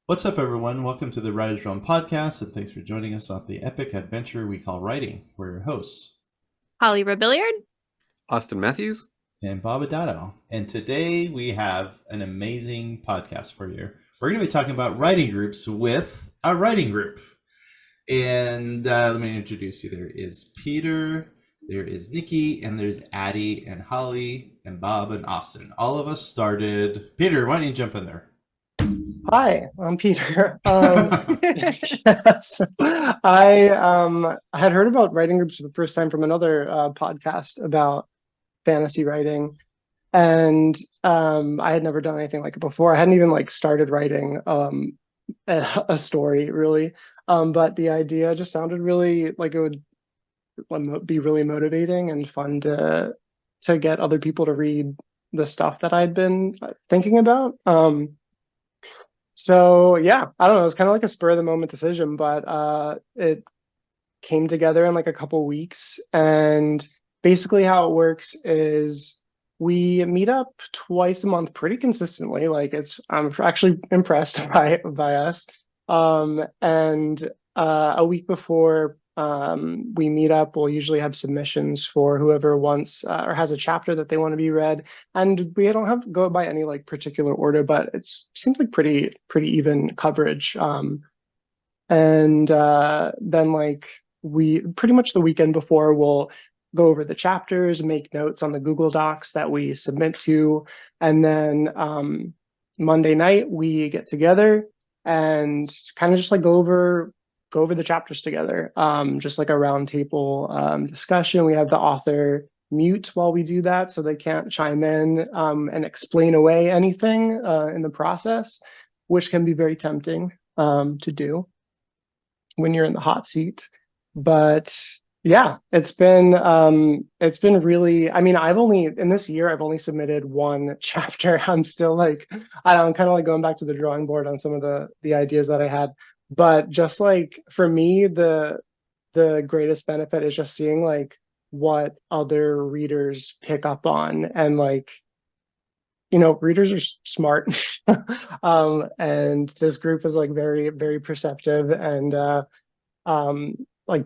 What's up, everyone? Welcome to the Writer's Realm podcast, and thanks for joining us on the epic adventure we call writing. We're your hosts, Holly Robilliard. Austin Matthews. and Bob Adato. And today we have an amazing podcast for you. We're going to be talking about writing groups with a writing group. And let me introduce you. There is Peter, there is Nikki, and there's Addie and Holly and Bob and Austin. All of us started. Peter, why don't you jump in there? Hi, I'm Peter. Yes, I had heard about writing groups for the first time from another podcast about fantasy writing, and I had never done anything like it before. I hadn't even started writing a story really, but the idea just sounded really like it would be really motivating and fun to get other people to read the stuff that I'd been thinking about. So yeah, I don't know. It was kind of like a spur of the moment decision, but it came together in like a couple weeks. And basically, how it works is we meet up twice a month pretty consistently. I'm actually impressed by us. And a week before we meet up, we'll usually have submissions for whoever wants or has a chapter that they want to be read. And we don't have to go by any particular order, but it seems like pretty even coverage. And then we pretty much the weekend before we'll go over the chapters, make notes on the Google Docs that we submit to, and then Monday night we get together and kind of just go over the chapters together, just like a round table discussion. We have the author mute while we do that so they can't chime in and explain away anything in the process, which can be very tempting to do when you're in the hot seat. But yeah, it's been really, I mean, in this year I've only submitted one chapter. I'm still I'm kind of going back to the drawing board on some of the ideas that I had. But just for me, the greatest benefit is just seeing what other readers pick up on, and readers are smart. And this group is very, very perceptive and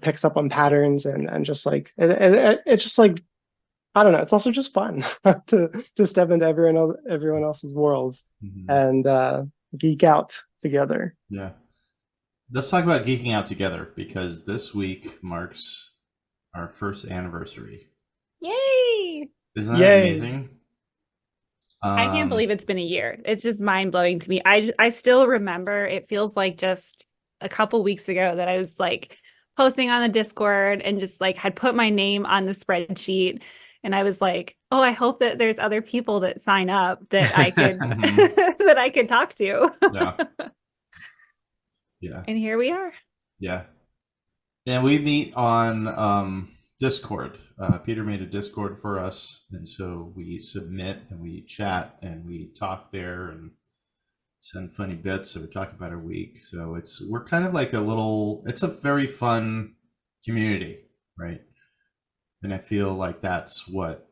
picks up on patterns, and just it's just I don't know, it's also just fun to step into everyone else's worlds and geek out together. Yeah. Let's talk about geeking out together, because this week marks our first anniversary. Yay! Isn't that amazing? I can't believe it's been a year. It's just mind-blowing to me. I still remember, it feels like just a couple weeks ago that I was posting on the Discord and just had put my name on the spreadsheet. And I was like, oh, I hope that there's other people that sign up that I could that I could talk to. Yeah. Yeah. And here we are. Yeah. And we meet on Discord. Peter made a Discord for us, and so we submit and we chat and we talk there and send funny bits. So we talk about our week. So we're kind of it's a very fun community, right? And I feel like that's what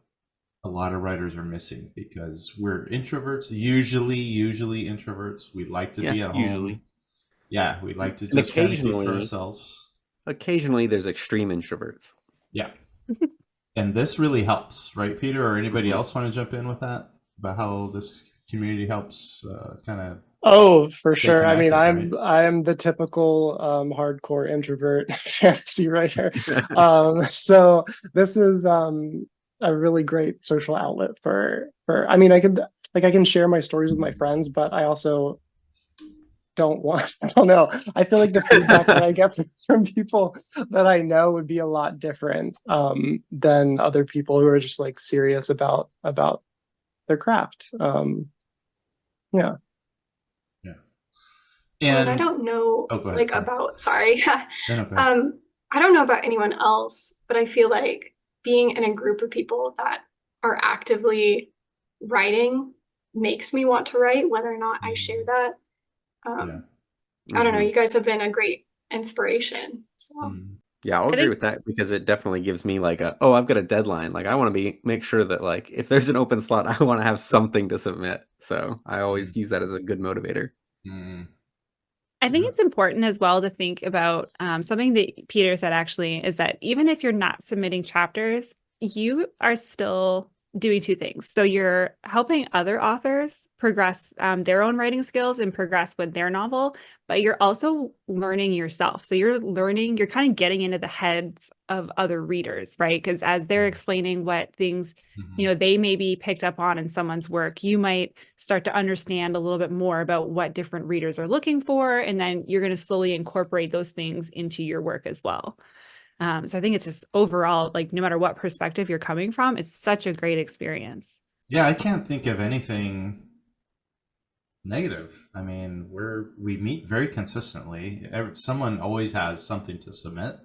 a lot of writers are missing, because we're introverts, usually introverts. We like to be at home. Yeah, we like to just kind of keep to ourselves. Occasionally, there's extreme introverts. Yeah. And this really helps, right, Peter? Or anybody else want to jump in with that, about how this community helps kind of? Oh, for sure. I mean, right? I'm the typical hardcore introvert fantasy writer. So this is a really great social outlet for. I mean, I can share my stories with my friends, but I also I don't know. I feel like the feedback that I get from people that I know would be a lot different than other people who are just serious about their craft. Yeah. Yeah. And I don't know sorry. No, I don't know about anyone else, but I feel like being in a group of people that are actively writing makes me want to write, whether or not I share that. I don't know. You guys have been a great inspiration. So yeah, I'll agree with that, because it definitely gives me I've got a deadline. I want to make sure that if there's an open slot, I want to have something to submit. So I always use that as a good motivator. I think it's important as well to think about something that Peter said actually is that even if you're not submitting chapters, you are still doing two things. So you're helping other authors progress their own writing skills and progress with their novel, but you're also learning yourself. So you're kind of getting into the heads of other readers, right? Because as they're explaining what things, they may be picked up on in someone's work, you might start to understand a little bit more about what different readers are looking for. And then you're going to slowly incorporate those things into your work as well. So I think it's just overall, like, no matter what perspective you're coming from, it's such a great experience. Yeah, I can't think of anything negative. I mean, we meet very consistently. Someone always has something to submit,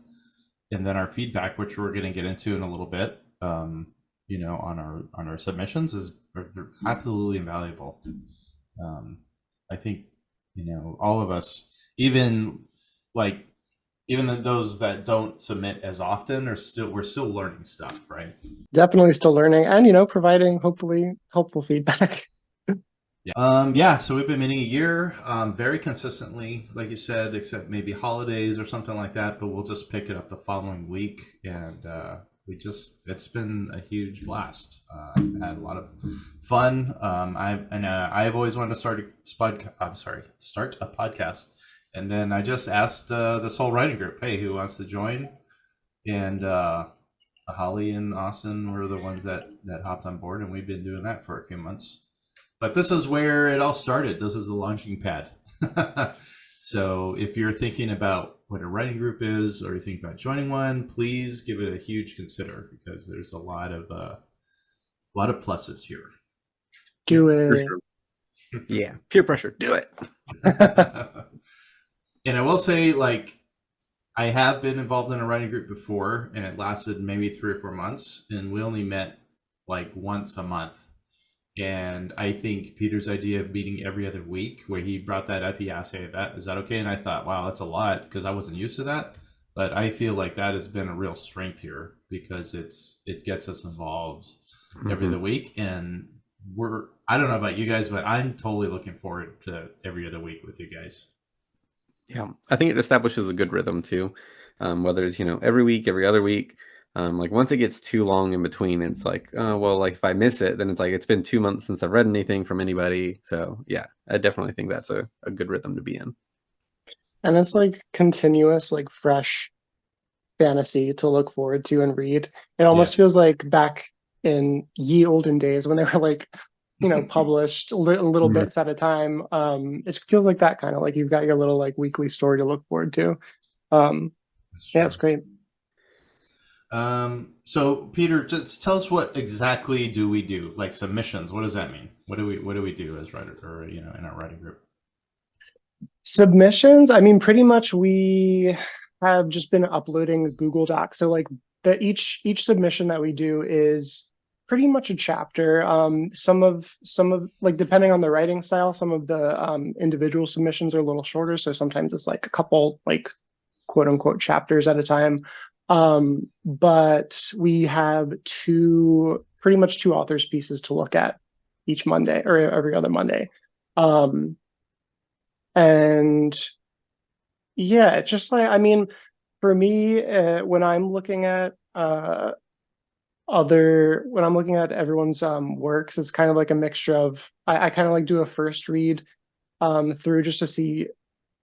and then our feedback, which we're going to get into in a little bit, on our submissions, are absolutely invaluable. I think all of us, even those that don't submit as often, we're still learning stuff, right? Definitely still learning, and providing hopefully helpful feedback. Yeah. So we've been meeting a year, very consistently, like you said, except maybe holidays or something like that. But we'll just pick it up the following week, and it's been a huge blast. I've had a lot of fun. I've always wanted to start a podcast. And then I just asked this whole writing group, hey, who wants to join? And Holly and Austin were the ones that hopped on board, and we've been doing that for a few months. But this is where it all started. This is the launching pad. So if you're thinking about what a writing group is, or you think about joining one, please give it a huge consider, because there's a lot of pluses here. Do For it. sure. Yeah, peer pressure. Do it. And I will say, like, I have been involved in a writing group before, and it lasted maybe 3 or 4 months, and we only met like once a month. And I think Peter's idea of meeting every other week, where he brought that up, he asked, hey, is that okay? And I thought, wow, that's a lot, because I wasn't used to that. But I feel like that has been a real strength here, because it gets us involved every other week. And I don't know about you guys, but I'm totally looking forward to every other week with you guys. Yeah, I think it establishes a good rhythm too. Whether it's every week, every other week. Like once it gets too long in between, it's like, well, like if I miss it, then it's like it's been 2 months since I've read anything from anybody. So yeah, I definitely think that's a good rhythm to be in. And it's like continuous, like fresh fantasy to look forward to and read. It almost feels like back in ye olden days when they were like, published little bits at a time. It feels like that, kind of like you've got your little like weekly story to look forward to. Yeah, it's great. So Peter, just tell us, what exactly do we do? Like submissions, what does that mean? What do we do as writer, or in our writing group? Submissions, I mean, pretty much we have just been uploading Google Docs. So like each submission that we do is pretty much a chapter. Some of like, depending on the writing style, some of the individual submissions are a little shorter. So sometimes it's like a couple, like, quote unquote chapters at a time. But we have pretty much two authors' pieces to look at each Monday, or every other Monday. And yeah, it's just like, I mean, for me, when I'm looking at everyone's works, it's kind of like a mixture of, I kind of like do a first read through, just to see,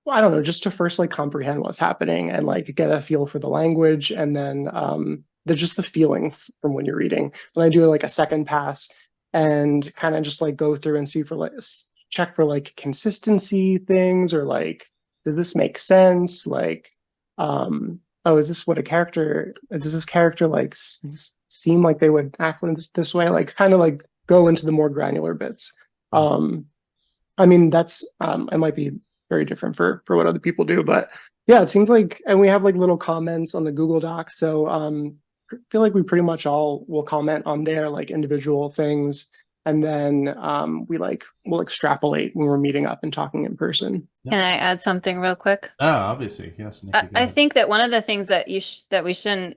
I don't know, just to first like comprehend what's happening and like get a feel for the language, and then just the feeling from when you're reading. Then I do like a second pass and kind of just like go through and see for like, check for like consistency things, or like, did this make sense? Like, is this what does this character like seem like they would act this way? Like, kind of like go into the more granular bits. I mean, that's it might be very different for what other people do, but yeah, it seems like, and we have like little comments on the Google Doc, so I feel like we pretty much all will comment on there, like individual things, and then we'll extrapolate when we're meeting up and talking in person. Can I add something real quick? Oh, obviously, yes. Nikki, I think that one of the things that that we shouldn't,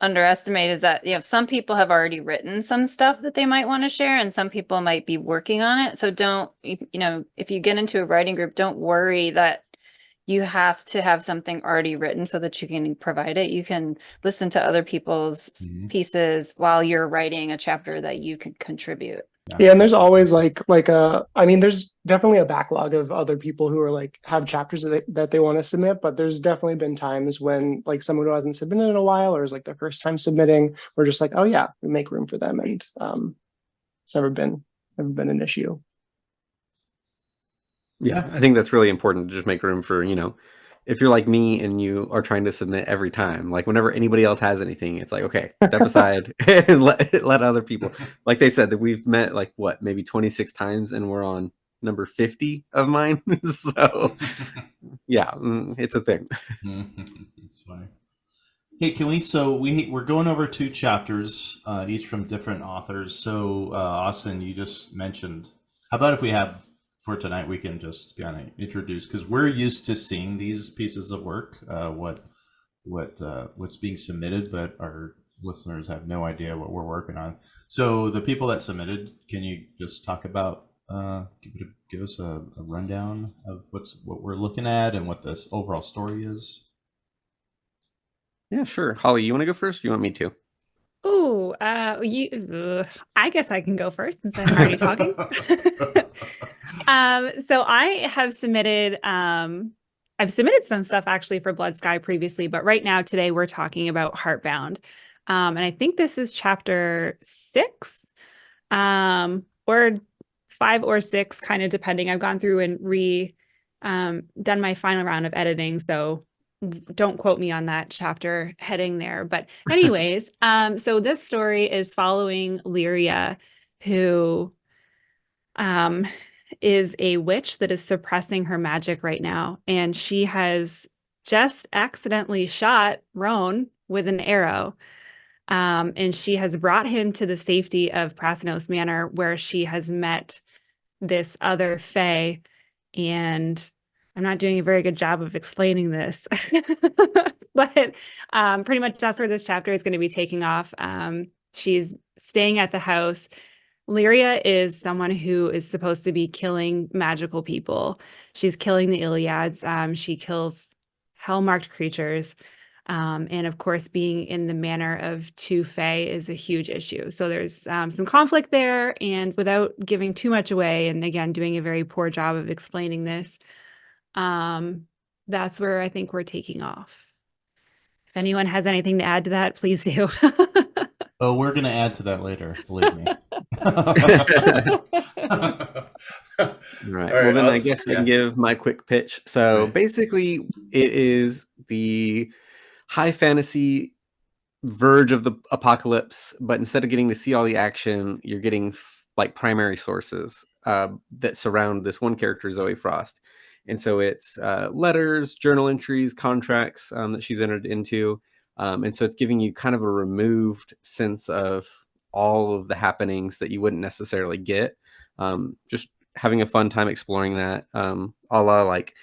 underestimate is that, some people have already written some stuff that they might want to share, and some people might be working on it. So don't, if you get into a writing group, don't worry that you have to have something already written so that you can provide it. You can listen to other people's pieces while you're writing a chapter that you can contribute. Yeah, and there's always there's definitely a backlog of other people who are like have chapters that they want to submit, but there's definitely been times when like someone who hasn't submitted in a while or is like their first time submitting, we're just like, oh yeah, we make room for them, and it's never been an issue. Yeah, I think that's really important to just make room for, if you're like me and you are trying to submit every time, like whenever anybody else has anything, it's like, okay, step aside and let other people, like they said that we've met like maybe 26 times and we're on number 50 of mine. So yeah, it's a thing. That's funny. Hey, we're going over 2 chapters, each from different authors. So Austin, you just mentioned, how about if we have, for tonight, we can just kind of introduce, because we're used to seeing these pieces of work, what's being submitted, but our listeners have no idea what we're working on. So the people that submitted, can you just talk about, give us a rundown of what we're looking at and what this overall story is? Yeah, sure. Holly, you want to go first? Or you want me to? Oh, I guess I can go first since I'm already talking. So I have submitted, I've submitted some stuff actually for Blood Sky previously, but right now today we're talking about Heartbound. And I think this is chapter 6, or 5 or 6, kind of depending. I've gone through and done my final round of editing, so don't quote me on that chapter heading there. But anyways, so this story is following Lyria, who is a witch that is suppressing her magic right now. And she has just accidentally shot Roan with an arrow. And she has brought him to the safety of Prasenos Manor, where she has met this other fae. And I'm not doing a very good job of explaining this, but pretty much that's where this chapter is going to be taking off. She's staying at the house. Lyria is someone who is supposed to be killing magical people. She's killing the Iliads. She kills hell-marked creatures. And of course, being in the manor of 2 fae is a huge issue. So there's some conflict there, and without giving too much away, and again, doing a very poor job of explaining this, that's where I think we're taking off. If anyone has anything to add to that, please do. Oh, we're going to add to that later, believe me. Right. Well, then I guess I can give my quick pitch. So basically, it is the high fantasy verge of the apocalypse, but instead of getting to see all the action, you're getting like primary sources that surround this one character, Zoe Frost. And so it's letters, journal entries, contracts that she's entered into. And so it's giving you kind of a removed sense of all of the happenings that you wouldn't necessarily get. Just having a fun time exploring that, a la like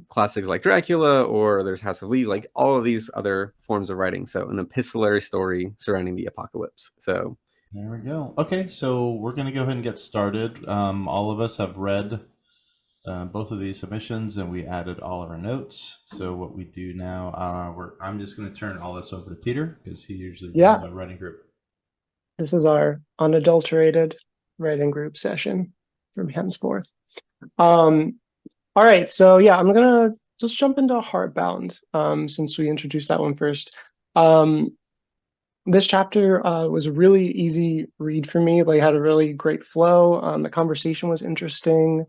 classics like Dracula, or there's House of Leaves, like all of these other forms of writing. So an epistolary story surrounding the apocalypse. So there we go. Okay, so we're going to go ahead and get started. All of us have read both of these submissions, and we added all of our notes. So what we do now, I'm just going to turn all this over to Peter, because he usually runs our writing group. This is our unadulterated writing group session from henceforth. All right, so yeah, I'm gonna just jump into Heartbound, since we introduced that one first. This chapter was a really easy read for me. Like, had a really great flow. The conversation was interesting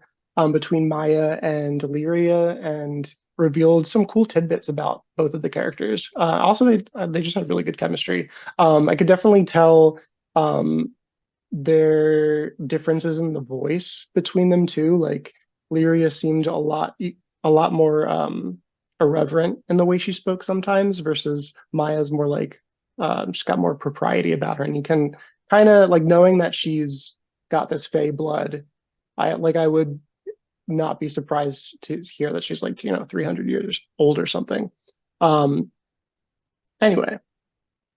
between Maya and Lyria, and revealed some cool tidbits about both of the characters. Also, they just had really good chemistry. I could definitely tell their differences in the voice between them too. Like, Lyria seemed a lot more irreverent in the way she spoke sometimes, versus Maya's more like she's got more propriety about her, and you can kind of like, knowing that she's got this fae blood, I would not be surprised to hear that she's like 300 years old or something. Anyway,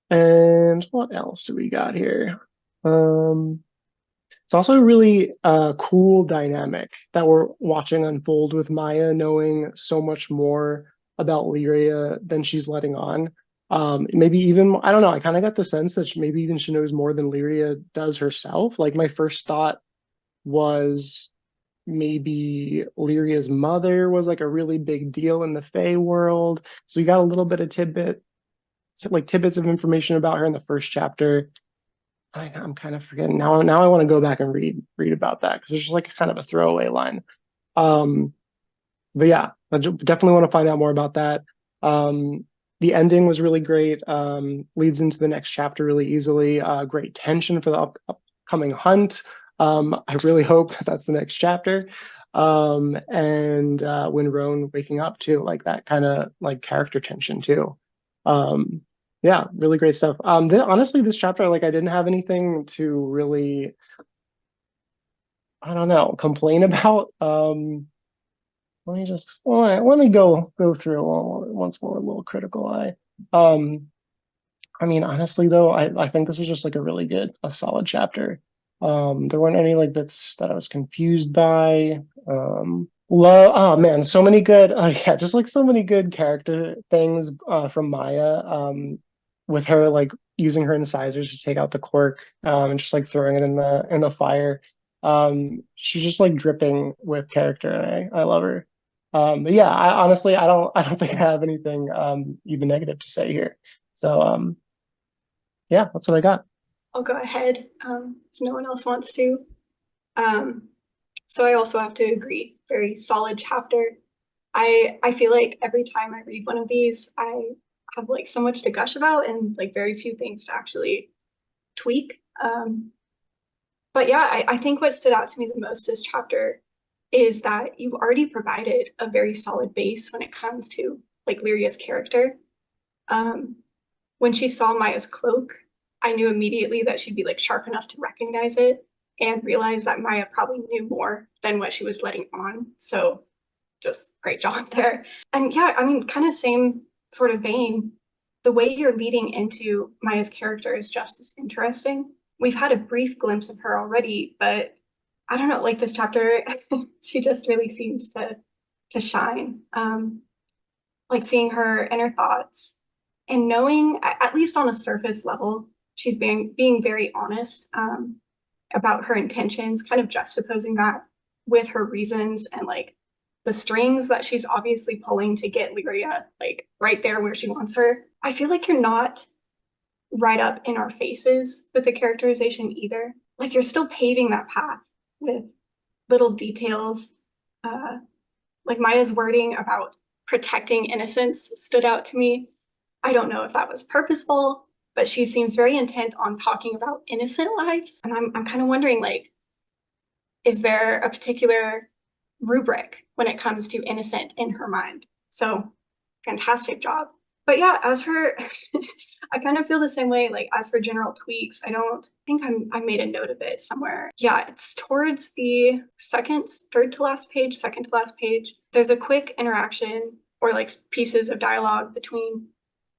And what else do we got here? It's also a really cool dynamic that we're watching unfold with Maya knowing so much more about Lyria than she's letting on. Maybe even, I don't know, I kind of got the sense that maybe even she knows more than Lyria does herself. Like my first thought was maybe Lyria's mother was like a really big deal in the Fae world. So we got a little bit of tidbits of information about her in the first chapter. I'm kind of forgetting now. Now I want to go back and read about that because there's just like kind of a throwaway line. But yeah, I definitely want to find out more about that. The ending was really great. Leads into the next chapter really easily. Great tension for the upcoming hunt. I really hope that that's the next chapter. And when Roan waking up too, like that kind of like character tension too. Yeah, really great stuff. Honestly, this chapter, like I didn't have anything to really, I don't know, complain about. Let me go through once more, a little critical eye. I mean, honestly though, I think this was just like a solid chapter. There weren't any like bits that I was confused by. Oh man, so many good, yeah, just like so many good character things from Maya. With her like using her incisors to take out the cork, and just like throwing it in the fire. She's just like dripping with character, and I love her. But yeah, honestly I don't think I have anything even negative to say here. So yeah, that's what I got. I'll go ahead if no one else wants to. So I also have to agree, very solid chapter. I feel like every time I read one of these, I have like so much to gush about and like very few things to actually tweak. But yeah, I think what stood out to me the most this chapter is that you've already provided a very solid base when it comes to like Lyria's character. When she saw Maya's cloak, I knew immediately that she'd be like sharp enough to recognize it and realize that Maya probably knew more than what she was letting on. So just great job there. And yeah, I mean, kind of same sort of vein, the way you're leading into Maya's character is just as interesting. We've had a brief glimpse of her already, but I don't know, like this chapter, she just really seems to shine. Like seeing her inner thoughts and knowing, at least on a surface level, she's being very honest about her intentions, kind of juxtaposing that with her reasons and like the strings that she's obviously pulling to get Lyria like right there where she wants her. I feel like you're not right up in our faces with the characterization either. Like you're still paving that path with little details. Like Maya's wording about protecting innocence stood out to me. I don't know if that was purposeful, but she seems very intent on talking about innocent lives. And I'm kind of wondering, like, is there a particular rubric when it comes to innocent in her mind? So fantastic job. But yeah, as for, I kind of feel the same way, like as for general tweaks, I don't think I made a note of it somewhere. Yeah, it's towards the third to last page. There's a quick interaction or like pieces of dialogue between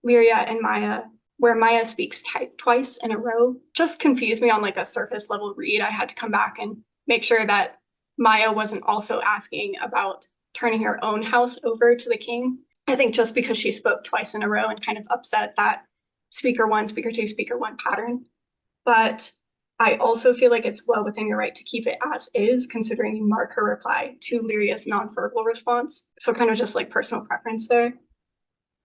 Lyria and Maya where Maya speaks twice in a row. Just confused me on like a surface level read. I had to come back and make sure that Maya wasn't also asking about turning her own house over to the king. I think just because she spoke twice in a row and kind of upset that speaker one, speaker two, speaker one pattern. But I also feel like it's well within your right to keep it as is, considering you mark her reply to Lyria's nonverbal response. So kind of just like personal preference there.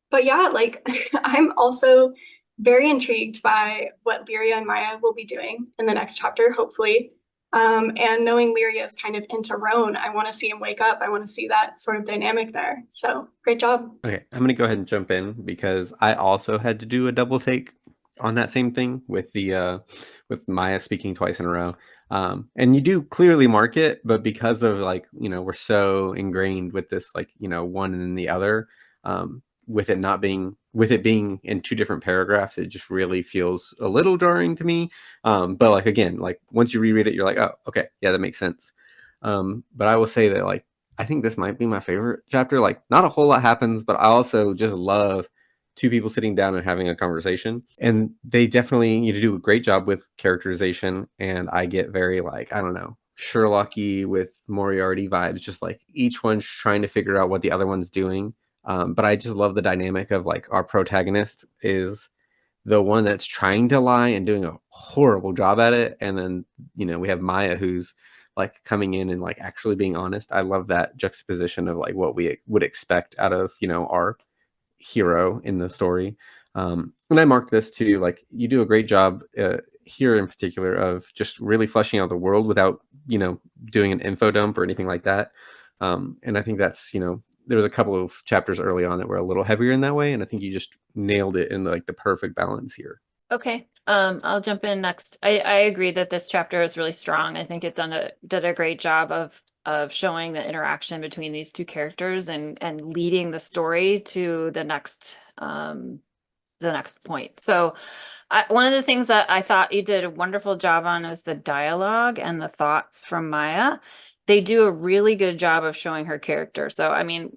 But yeah, like I'm also very intrigued by what Lyria and Maya will be doing in the next chapter, hopefully. And knowing Lyria is kind of into Roan, I want to see him wake up. I want to see that sort of dynamic there. So great job. Okay, I'm gonna go ahead and jump in because I also had to do a double take on that same thing with the with Maya speaking twice in a row. And you do clearly mark it, but because of like, we're so ingrained with this, like, one and then the other, with it being in two different paragraphs, it just really feels a little jarring to me. But like, again, like once you reread it, you're like, oh, okay, yeah, that makes sense. But I will say that like, I think this might be my favorite chapter. Like not a whole lot happens, but I also just love two people sitting down and having a conversation. And they definitely need to do a great job with characterization. And I get very like, I don't know, Sherlocky with Moriarty vibes, just like each one's trying to figure out what the other one's doing. But I just love the dynamic of like our protagonist is the one that's trying to lie and doing a horrible job at it. And then, we have Maya who's like coming in and like actually being honest. I love that juxtaposition of like what we would expect out of, our hero in the story. And I marked this too, like you do a great job here in particular of just really fleshing out the world without, doing an info dump or anything like that. And I think that's, there was a couple of chapters early on that were a little heavier in that way. And I think you just nailed it in like the perfect balance here. Okay. I'll jump in next. I agree that this chapter is really strong. I think it did a great job of showing the interaction between these two characters and leading the story to the next point. So one of the things that I thought you did a wonderful job on was the dialogue and the thoughts from Maya. They do a really good job of showing her character. So, I mean,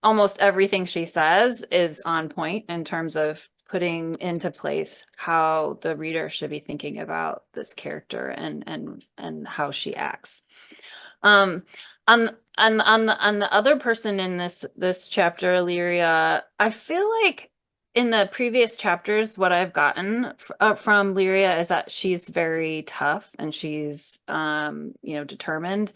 almost everything she says is on point in terms of putting into place how the reader should be thinking about this character and how she acts. On the other person in this chapter, Lyria, I feel like in the previous chapters, what I've gotten from Lyria is that she's very tough and she's, determined.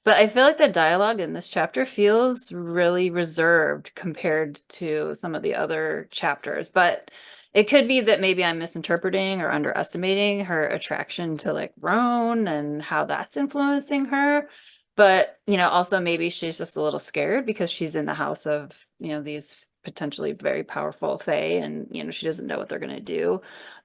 But I feel like the dialogue in this chapter feels really reserved compared to some of the other chapters. But it could be that maybe I'm misinterpreting or underestimating her attraction to like Roan and how that's influencing her. But, also maybe she's just a little scared because she's in the house of, these potentially very powerful fae and, she doesn't know what they're going to do.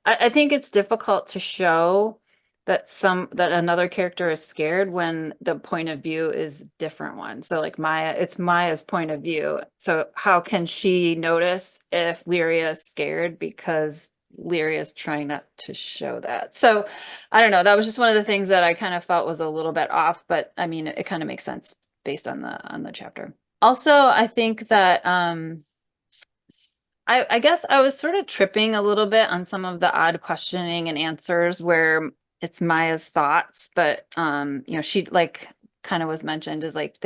I think it's difficult to show that another character is scared when the point of view is different one. So like it's Maya's point of view. So how can she notice if Lyria is scared because Lyria is trying not to show that? So I don't know. That was just one of the things that I kind of felt was a little bit off, but I mean, it kind of makes sense based on the chapter. Also, I think that I guess I was sort of tripping a little bit on some of the odd questioning and answers where it's Maya's thoughts, but she like kind of was mentioned as like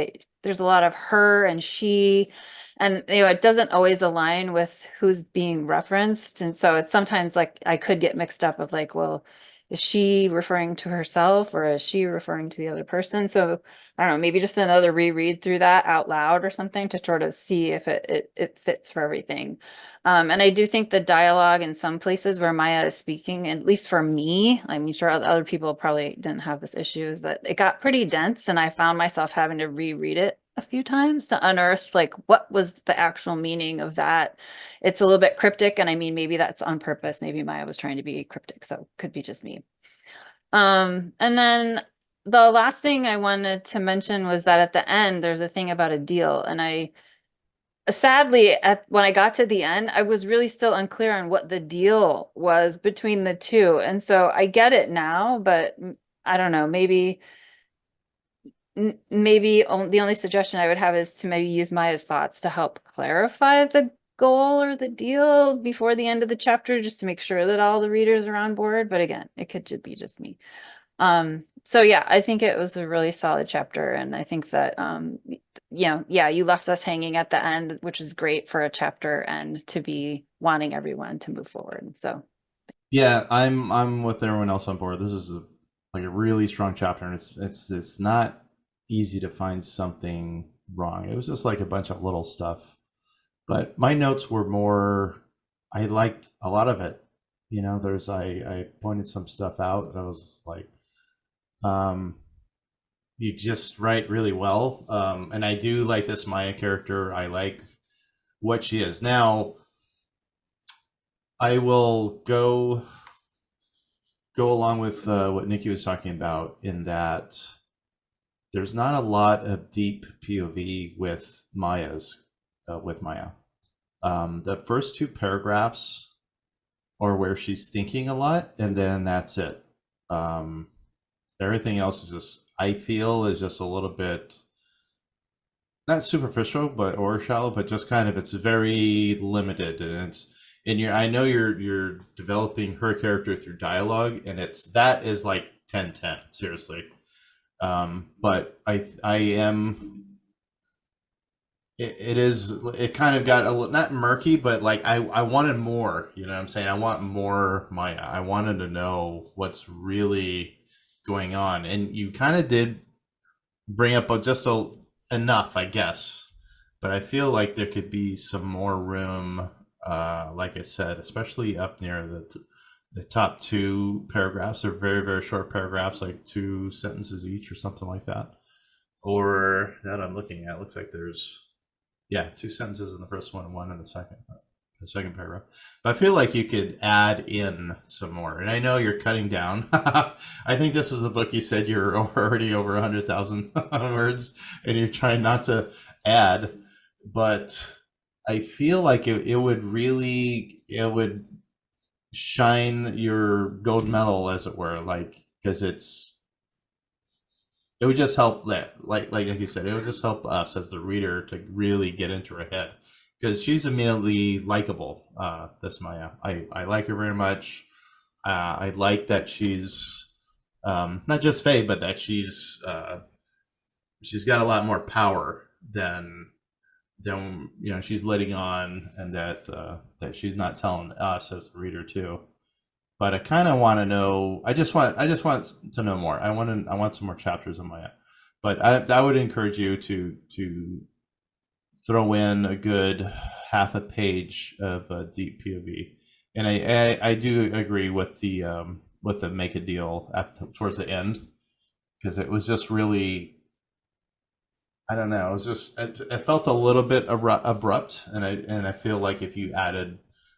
there's a lot of her and she, and it doesn't always align with who's being referenced, and so it's sometimes like I could get mixed up of like, well, is she referring to herself or is she referring to the other person? So I don't know, maybe just another reread through that out loud or something to sort of see if it fits for everything. And I do think the dialogue in some places where Maya is speaking, at least for me, I'm sure other people probably didn't have this issue, is that it got pretty dense and I found myself having to reread it a few times to unearth like what was the actual meaning of that. It's a little bit cryptic, and I mean maybe that's on purpose. Maybe Maya was trying to be cryptic, so could be just me. And then the last thing I wanted to mention was that at the end there's a thing about a deal, and I sadly when I got to the end I was really still unclear on what the deal was between the two, and so I get it now, but I don't know, maybe the only suggestion I would have is to maybe use Maya's thoughts to help clarify the goal or the deal before the end of the chapter, just to make sure that all the readers are on board. But again, it could be just me. So yeah, I think it was a really solid chapter, and I think that you left us hanging at the end, which is great for a chapter and to be wanting everyone to move forward. So yeah, I'm with everyone else on board. This is a really strong chapter, and it's not easy to find something wrong. It was just like a bunch of little stuff, but my notes were more, I liked a lot of it. I pointed some stuff out and I was like, you just write really well. And I do like this Maya character. I like what she is. Now I will go along with what Nikki was talking about, in that there's not a lot of deep POV with Maya. The first two paragraphs are where she's thinking a lot, and then that's it. Everything else is just, I feel, is just a little bit not superficial, but or shallow, but just kind of it's very limited, and it's and you're I know you're developing her character through dialogue, and that is like 10/10, seriously. But I am it kind of got a little not murky, but like I wanted more, you know what I'm saying? I want more Maya. I wanted to know what's really going on, and you kind of did bring up enough, I guess. But I feel like there could be some more room, like I said, especially up near the top 2 paragraphs. They're very, very short paragraphs, like 2 sentences each or something like that. Or that I'm looking at, looks like there's 2 sentences in the first one and 1 in the second paragraph. But I feel like you could add in some more. And I know you're cutting down. I think this is the book you said you're already over 100,000 words, and you're trying not to add. But I feel like it would shine your gold medal, as it were, like, because it would just help that, like you said, it would just help us as the reader to really get into her head, because she's immediately likable. This Maya, I like her very much. I like that she's not just Fae, but that she's got a lot more power than she's letting on, and that she's not telling us as the reader too. But I kind of want to know. I just want to know more. I want some more chapters of Maya. But I would encourage you to throw in a good half a page of deep POV. And I do agree with the make a deal towards the end, because it was just really, I don't know, it felt a little bit abrupt, and I feel like if you added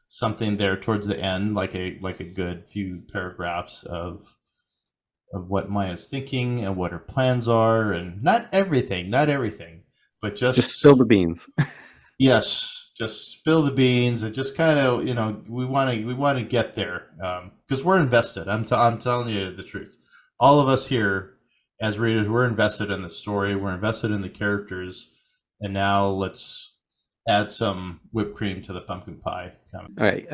something there towards the end, like a good few paragraphs of what Maya's thinking and what her plans are, and not everything, but just spill the beans. Yes, just spill the beans, and just kind of, we want to get there, because we're invested. I'm telling you the truth. All of us here as readers, we're invested in the story, we're invested in the characters, and now let's add some whipped cream to the pumpkin pie. All right,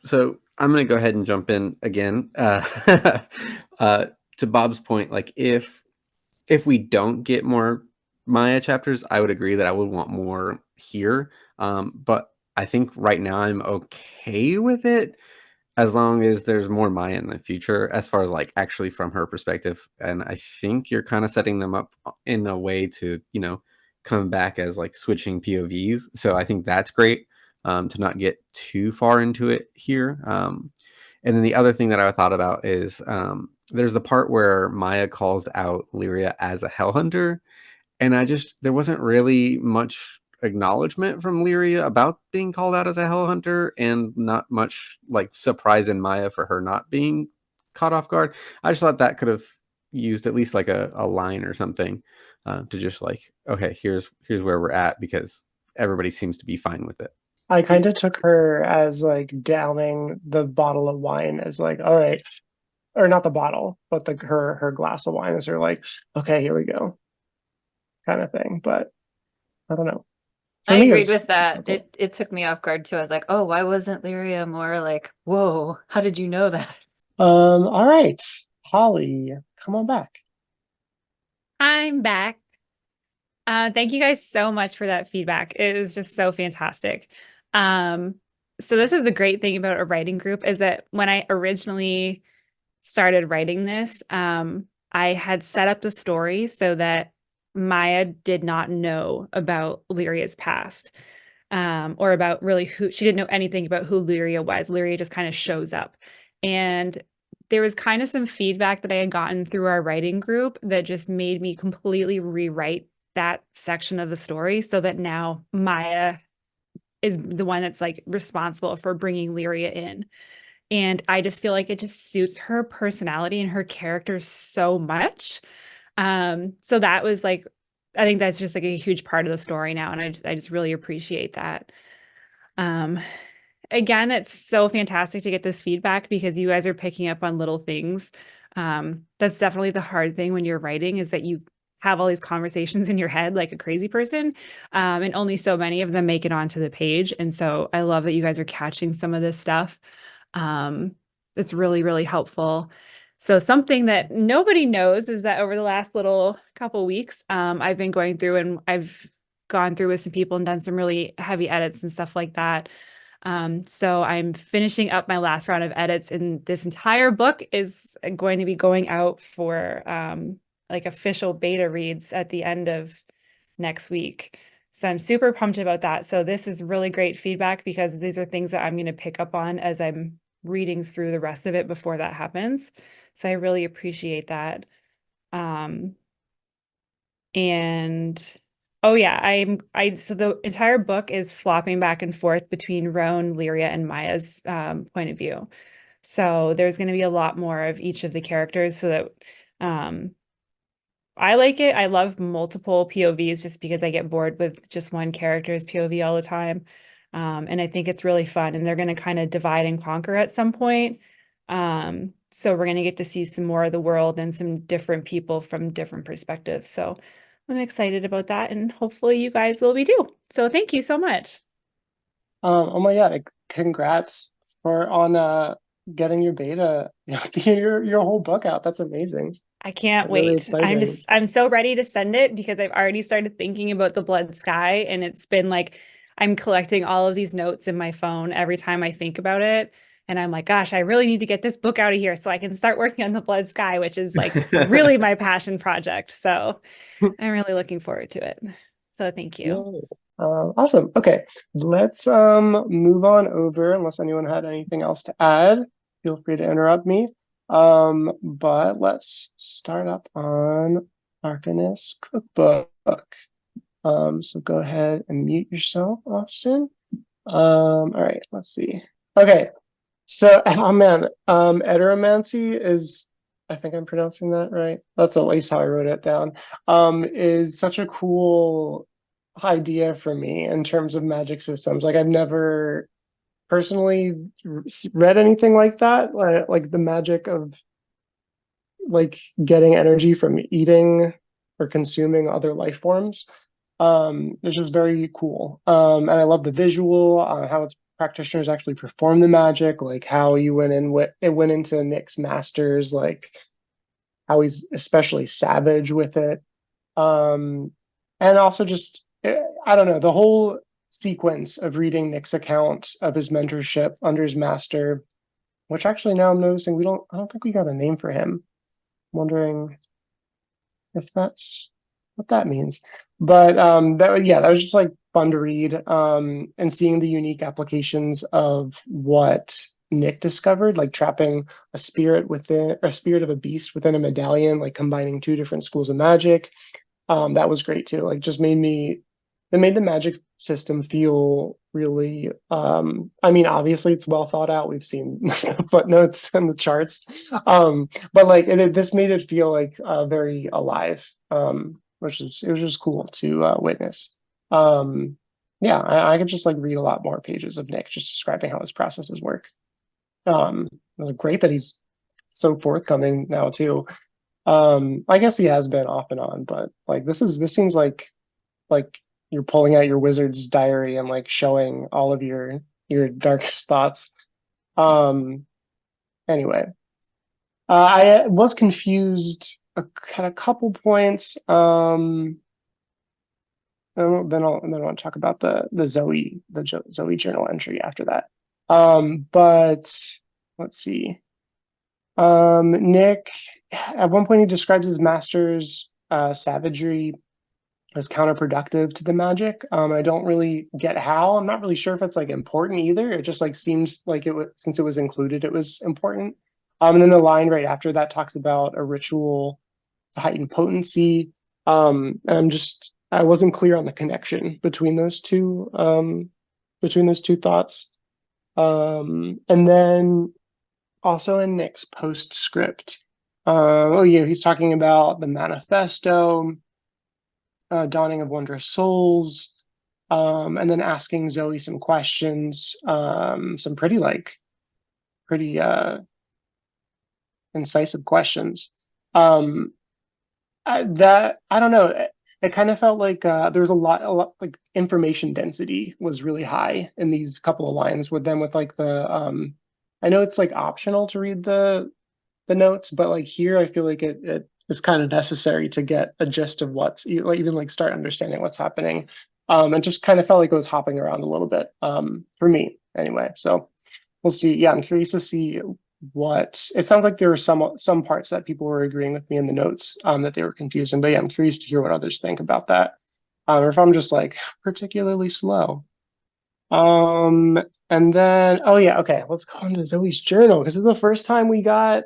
so I'm going to go ahead and jump in again. To Bob's point, like if we don't get more Maya chapters, I would agree that I would want more here. But I think right now I'm okay with it, as long as there's more Maya in the future, as far as like actually from her perspective. And I think you're kind of setting them up in a way to, come back as like switching POVs. So I think that's great, to not get too far into it here. And then the other thing that I thought about is there's the part where Maya calls out Lyria as a Hellhunter. And there wasn't really much acknowledgement from Lyria about being called out as a Hellhunter, and not much like surprise in Maya for her not being caught off guard. I just thought that could have used at least like a line or something, to just like, okay, here's where we're at, because everybody seems to be fine with it. I kind of took her as like downing the bottle of wine as like, all right, or not the bottle, but her glass of wine, as her like, okay, here we go, kind of thing. But I don't know. I agreed with that. It took me off guard too. I was like, oh, why wasn't Lyria more like, whoa, how did you know that? All right, Holly, come on back. I'm back. Thank you guys so much for that feedback. It was just so fantastic. So this is the great thing about a writing group, is that when I originally started writing this, I had set up the story so that Maya did not know about Lyria's past, or about really she didn't know anything about who Lyria was. Lyria just kind of shows up. And there was kind of some feedback that I had gotten through our writing group that just made me completely rewrite that section of the story, so that now Maya is the one that's like responsible for bringing Lyria in. And I just feel like it just suits her personality and her character so much. So that was like, I think that's just like a huge part of the story now. And I just really appreciate that. Again, it's so fantastic to get this feedback, because you guys are picking up on little things. That's definitely the hard thing when you're writing, is that you have all these conversations in your head like a crazy person. And only so many of them make it onto the page. And so I love that you guys are catching some of this stuff. It's really, really helpful. So something that nobody knows is that over the last little couple weeks, I've been going through and I've gone through with some people and done some really heavy edits and stuff like that. So I'm finishing up my last round of edits, and this entire book is going to be going out for like official beta reads at the end of next week. So I'm super pumped about that. So this is really great feedback because these are things that I'm going to pick up on as I'm reading through the rest of it before that happens. So I really appreciate that. And oh yeah, so the entire book is flopping back and forth between Roan, Lyria, and Maya's point of view. So there's going to be a lot more of each of the characters so that I like it. I love multiple POVs just because I get bored with just one character's POV all the time. And I think it's really fun, and they're going to kind of divide and conquer at some point. So we're going to get to see some more of the world and some different people from different perspectives. So I'm excited about that, and hopefully you guys will be too. So thank you so much. Oh my God, congrats on getting your beta, your whole book out. That's amazing. I can't Really wait. exciting. I'm so ready to send it because I've already started thinking about the Blood Sky, and it's been like I'm collecting all of these notes in my phone every time I think about it. And I'm like, gosh, I really need to get this book out of here so I can start working on the Blood Sky, which is like really my passion project. So I'm really looking forward to it. So thank you. Yay. Awesome. Okay, let's move on over unless anyone had anything else to add. Feel free to interrupt me. But let's start up on Arcanist Cookbook. So go ahead and mute yourself, Austin. All right, let's see. Okay, so oh man, Eteromancy is, I think I'm pronouncing that right. That's at least how I wrote it down. Is such a cool idea for me in terms of magic systems. Like I've never personally read anything like that, like the magic of like getting energy from eating or consuming other life forms. It's just very cool. And I love the visual, how its practitioners actually perform the magic, like how you went into Nick's masters, like how he's especially savage with it. And also just, I don't know, the whole sequence of reading Nick's account of his mentorship under his master, which actually now I'm noticing I don't think we got a name for him. I'm wondering if that's what that means. But that was just like fun to read, and seeing the unique applications of what Nick discovered, like trapping a spirit of a beast within a medallion, like combining two different schools of magic. That was great too. Like just it made the magic system feel really, I mean, obviously it's well thought out. We've seen footnotes and the charts, but like this made it feel like very alive, which it was just cool to witness. Yeah, I could just like read a lot more pages of Nick just describing how his processes work. It was great that he's so forthcoming now too. I guess he has been off and on, but like this seems like you're pulling out your wizard's diary and like showing all of your darkest thoughts. Anyway, I was confused at a couple points. And then I want to talk about the Zoe journal entry after that. But let's see. Nick, at one point he describes his master's savagery as counterproductive to the magic. I don't really get how. I'm not really sure if it's like important either. It just like seems like since it was included, it was important. And then the line right after that talks about a ritual to heighten potency. And I wasn't clear on the connection between those two thoughts. And then also in Nick's postscript, he's talking about the manifesto, Dawning of Wondrous Souls, and then asking Zoe some questions, some pretty incisive questions. I don't know. It kind of felt like there was a lot like information density was really high in these couple of lines. With like the I know it's like optional to read the notes, but like here I feel like it is kind of necessary to get a gist of what's like even like start understanding what's happening. And just kind of felt like it was hopping around a little bit for me anyway. So we'll see. Yeah, I'm curious to see what it sounds like. There were some parts that people were agreeing with me in the notes that they were confusing. But yeah, I'm curious to hear what others think about that, or if I'm just like particularly slow. And then oh yeah, okay, let's go into Zoe's journal because this is the first time we got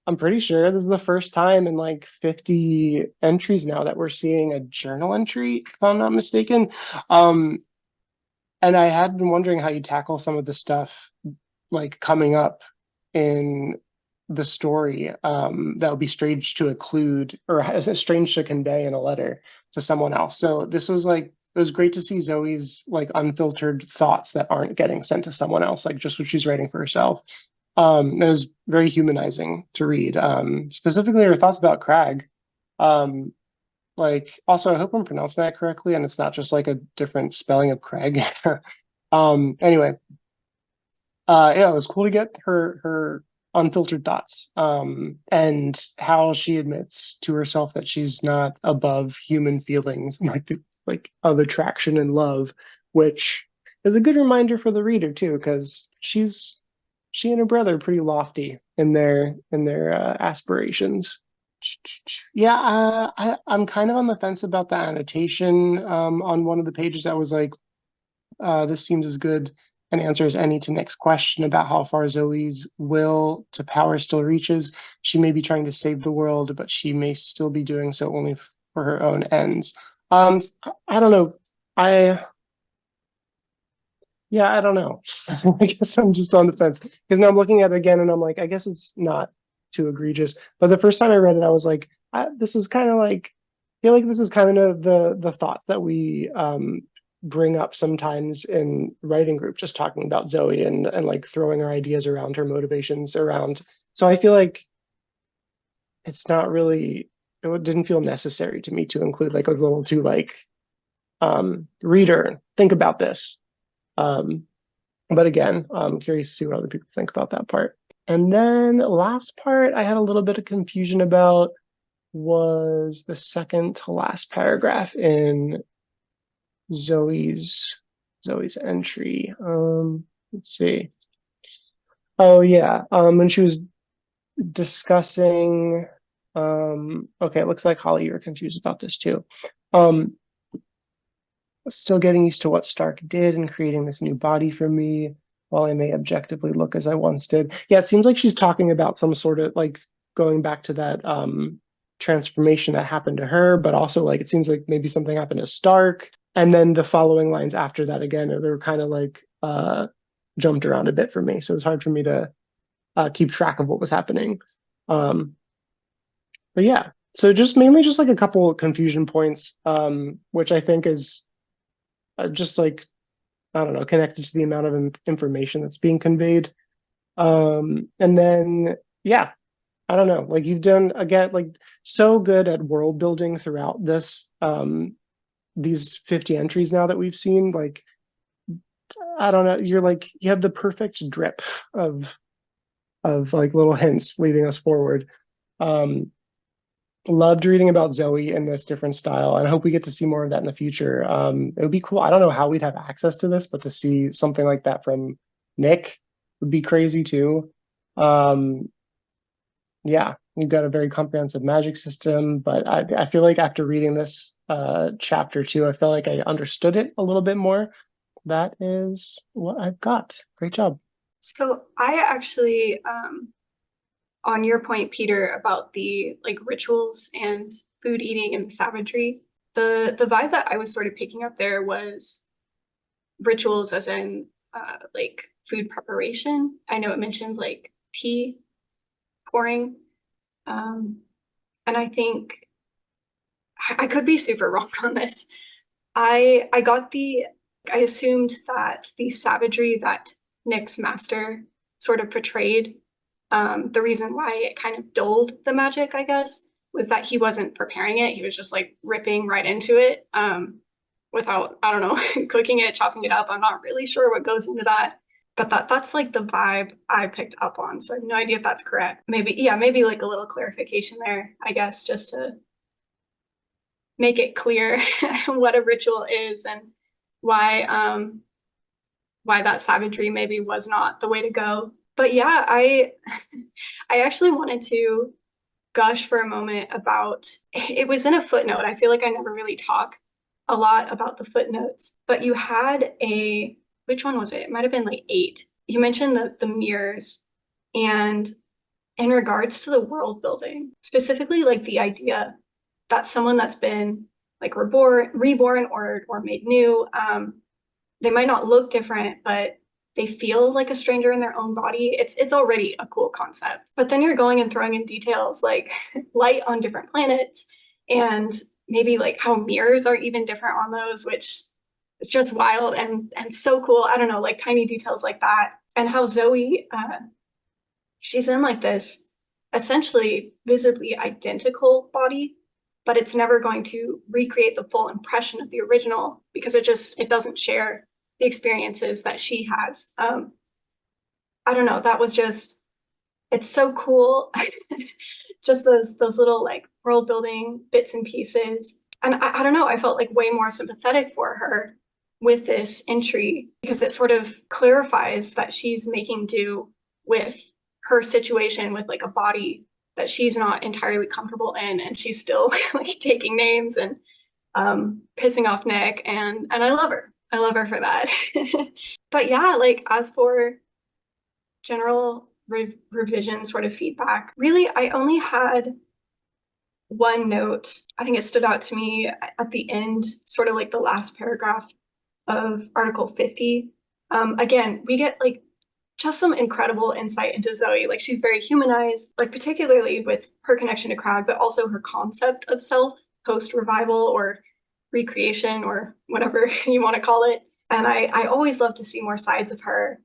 I'm pretty sure this is the first time in like 50 entries now that we're seeing a journal entry, if I'm not mistaken. And I had been wondering how you tackle some of the stuff like coming up in the story that would be strange to include or strange to convey in a letter to someone else. So this was like it was great to see Zoe's like unfiltered thoughts that aren't getting sent to someone else, like just what she's writing for herself. It was very humanizing to read. Specifically her thoughts about Crag. Like also I hope I'm pronouncing that correctly and it's not just like a different spelling of Craig. Anyway, yeah, it was cool to get her unfiltered thoughts and how she admits to herself that she's not above human feelings like of attraction and love, which is a good reminder for the reader too, because she and her brother are pretty lofty in their aspirations. Yeah, I'm kind of on the fence about the annotation on one of the pages that was like, this seems as good an answer as any to Nick's question about how far Zoe's will to power still reaches. She may be trying to save the world, but she may still be doing so only for her own ends. I don't know. Yeah, I don't know. I guess I'm just on the fence because now I'm looking at it again and I'm like, I guess it's not too egregious. But the first time I read it, I was like, this is kind of like, I feel like this is kind of the thoughts that we bring up sometimes in writing group, just talking about Zoe and like throwing our ideas around, her motivations around. So I feel like it's not really, it didn't feel necessary to me to include like a little too like, reader, think about this. But again, I'm curious to see what other people think about that part. And then last part I had a little bit of confusion about was the second to last paragraph in Zoe's entry. Let's see. Oh yeah, when she was discussing okay, it looks like Holly, you're confused about this too. Still getting used to what Stark did and creating this new body for me, while I may objectively look as I once did. Yeah, it seems like she's talking about some sort of like going back to that transformation that happened to her, but also like it seems like maybe something happened to Stark. And then the following lines after that again, they were kind of like jumped around a bit for me. So it's hard for me to keep track of what was happening. But yeah, so just mainly just like a couple of confusion points, which I think is just like, I don't know, connected to the amount of information that's being conveyed. And then, yeah, I don't know, like you've done, again, like so good at world building throughout this, these 50 entries now that we've seen, like, I don't know, you're like, you have the perfect drip of like little hints leading us forward. Loved reading about Zoe in this different style, and I hope we get to see more of that in the future. It would be cool. I don't know how we'd have access to this, but to see something like that from Nick would be crazy too. Yeah, you've got a very comprehensive magic system, but I feel like after reading this chapter 2, I felt like I understood it a little bit more. That is what I've got. Great job. So I actually, on your point, Peter, about the like rituals and food eating and the savagery, the vibe that I was sort of picking up there was rituals as in like food preparation. I know it mentioned like tea pouring. And I think I could be super wrong on this. I assumed that the savagery that Nick's master sort of portrayed, the reason why it kind of dulled the magic, I guess, was that he wasn't preparing it. He was just like ripping right into it without, I don't know, cooking it, chopping it up. I'm not really sure what goes into that. But that's like the vibe I picked up on. So I have no idea if that's correct. Maybe like a little clarification there, I guess, just to make it clear what a ritual is and why that savagery maybe was not the way to go. But yeah, I actually wanted to gush for a moment about, it was in a footnote. I feel like I never really talk a lot about the footnotes, but you had which one was it? It might have been like 8. You mentioned the mirrors, and in regards to the world building, specifically like the idea that someone that's been like reborn or made new, they might not look different, but they feel like a stranger in their own body. It's already a cool concept. But then you're going and throwing in details like light on different planets, and maybe like how mirrors are even different on those, which is just wild and so cool. I don't know, like tiny details like that. And how Zoe, she's in like this essentially visibly identical body, but it's never going to recreate the full impression of the original because it doesn't share the experiences that she has. I don't know, that was it's so cool. Just those little like world building bits and pieces. And I don't know, I felt like way more sympathetic for her with this entry because it sort of clarifies that she's making do with her situation with like a body that she's not entirely comfortable in, and she's still like taking names and pissing off Nick, and I love her. I love her for that. But yeah, like as for general revision sort of feedback, really I only had one note. I think it stood out to me at the end, sort of like the last paragraph of Article 50. Again, we get like just some incredible insight into Zoe. Like she's very humanized, like particularly with her connection to Crag, but also her concept of self post-revival or recreation or whatever you want to call it. And I always love to see more sides of her,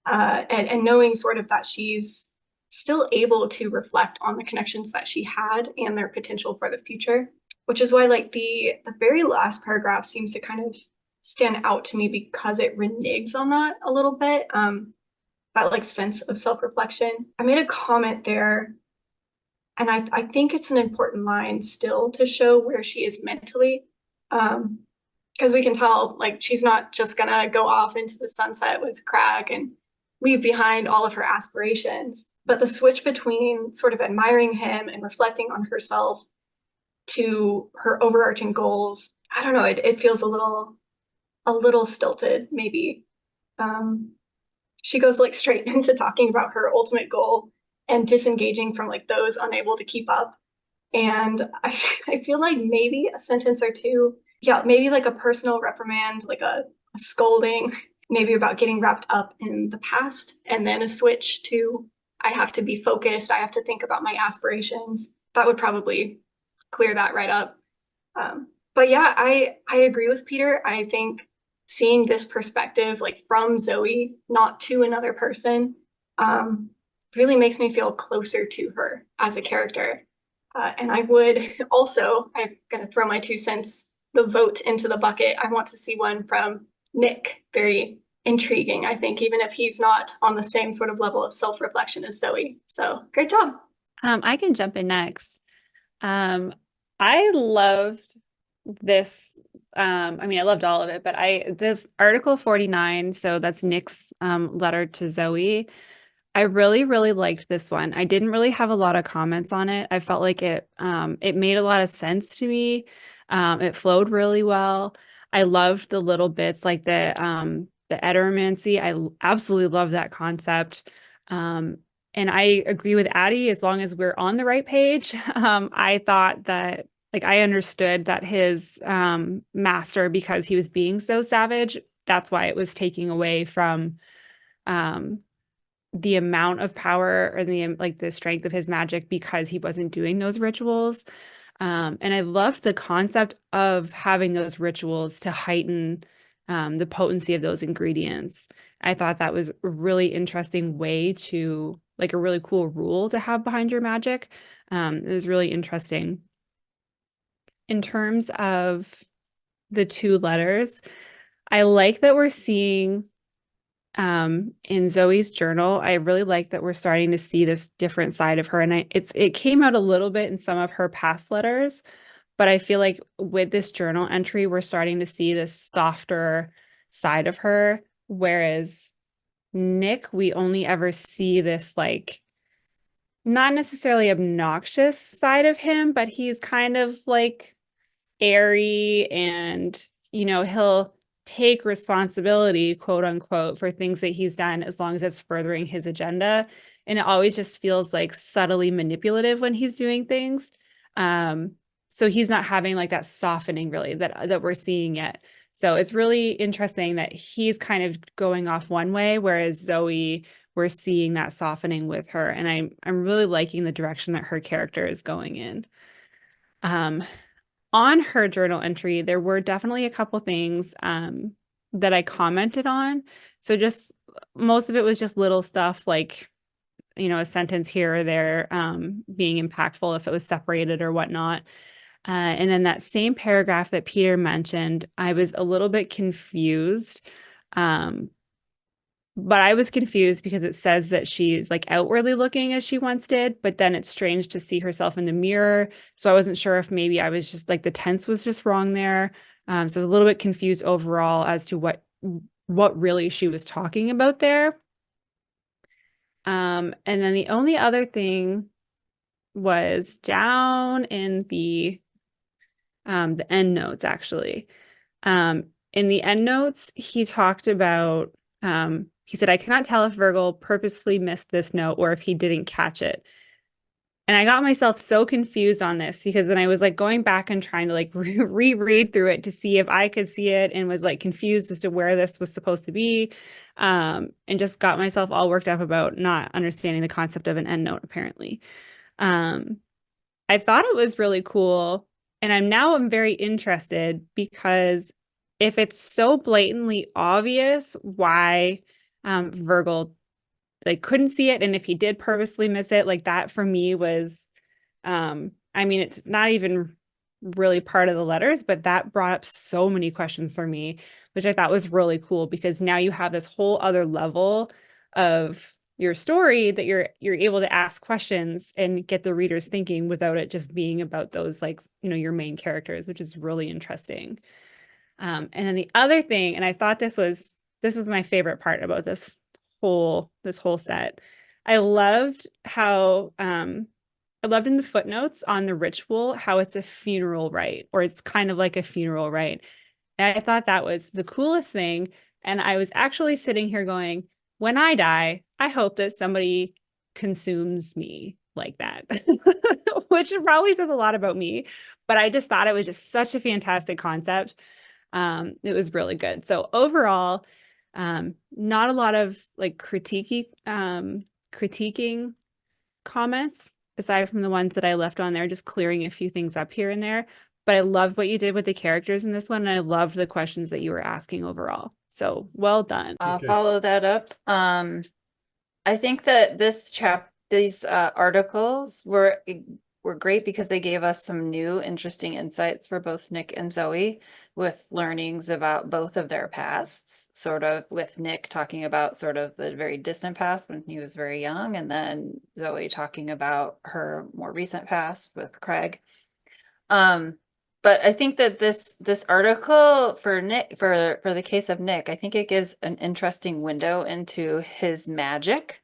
and knowing sort of that she's still able to reflect on the connections that she had and their potential for the future, which is why like the very last paragraph seems to kind of stand out to me because it reneges on that a little bit, that like sense of self-reflection. I made a comment there, and I think it's an important line still to show where she is mentally, because we can tell like she's not just gonna go off into the sunset with Crag and leave behind all of her aspirations, but the switch between sort of admiring him and reflecting on herself to her overarching goals, I don't know, it feels a little stilted maybe. She goes like straight into talking about her ultimate goal and disengaging from like those unable to keep up. And I feel like maybe a sentence or two, yeah, maybe like a personal reprimand, like a scolding, maybe about getting wrapped up in the past, and then a switch to I have to be focused, I have to think about my aspirations. That would probably clear that right up. But yeah, I agree with Peter. I think seeing this perspective like from Zoe, not to another person, really makes me feel closer to her as a character. And I would also, I'm gonna throw my 2 cents, the vote into the bucket. I want to see one from Nick. Very intriguing, I think, even if he's not on the same sort of level of self-reflection as Zoe. So great job. I can jump in next. I loved this. I mean, I loved all of it, but this Article 49, so that's Nick's letter to Zoe. I really, really liked this one. I didn't really have a lot of comments on it. I felt like it made a lot of sense to me. It flowed really well. I loved the little bits like the Eteromancy. I absolutely love that concept. And I agree with Addie, as long as we're on the right page. I thought that, like, I understood that his master, because he was being so savage, that's why it was taking away from the amount of power or the strength of his magic, because he wasn't doing those rituals. And I loved the concept of having those rituals to heighten the potency of those ingredients. I thought that was a really interesting way to like a really cool rule to have behind your magic. It was really interesting. In terms of the 2 letters, I like that we're seeing in Zoe's journal, I really like that we're starting to see this different side of her. And it came out a little bit in some of her past letters, but I feel like with this journal entry, we're starting to see this softer side of her. Whereas Nick, we only ever see this like not necessarily obnoxious side of him, but he's kind of like airy and, he'll take responsibility, quote unquote, for things that he's done as long as it's furthering his agenda. And it always just feels like subtly manipulative when he's doing things. So he's not having like that softening really that we're seeing yet. So it's really interesting that he's kind of going off one way, whereas Zoe, we're seeing that softening with her. And I'm really liking the direction that her character is going in. On her journal entry, there were definitely a couple things that I commented on. So just most of it was just little stuff like, a sentence here or there being impactful if it was separated or whatnot. And then that same paragraph that Peter mentioned, I was a little bit confused. But I was confused because it says that she's like outwardly looking as she once did, but then it's strange to see herself in the mirror. So I wasn't sure if maybe I was just like the tense was just wrong there. So I was a little bit confused overall as to what really she was talking about there. And then the only other thing was down in the end notes actually. In the end notes, he talked about he said, I cannot tell if Virgil purposefully missed this note or if he didn't catch it. And I got myself so confused on this because then I was like going back and trying to like reread through it to see if I could see it and was like confused as to where this was supposed to be. And just got myself all worked up about not understanding the concept of an end note, apparently. I thought it was really cool. And I'm very interested because if it's so blatantly obvious why Virgil like couldn't see it, and if he did purposely miss it, like that for me was it's not even really part of the letters, but that brought up so many questions for me, which I thought was really cool because now you have this whole other level of your story that you're able to ask questions and get the readers thinking without it just being about those like your main characters, which is really interesting. And then the other thing, and I thought this is my favorite part about this whole set. I loved how I loved in the footnotes on the ritual how it's a funeral rite, or it's kind of like a funeral rite. And I thought that was the coolest thing. And I was actually sitting here going, when I die, I hope that somebody consumes me like that, which probably says a lot about me. But I just thought it was just such a fantastic concept. It was really good. So overall, not a lot of like critiquing comments aside from the ones that I left on there, just clearing a few things up here and there. But I loved what you did with the characters in this one, and I loved the questions that you were asking overall. So well done. I'll Okay. follow that up. I think that these articles were great because they gave us some new interesting insights for both Nick and Zoe, with learnings about both of their pasts, sort of with Nick talking about sort of the very distant past when he was very young, and then Zoe talking about her more recent past with Craig. But I think that this article for Nick, for the case of Nick, I think it gives an interesting window into his magic,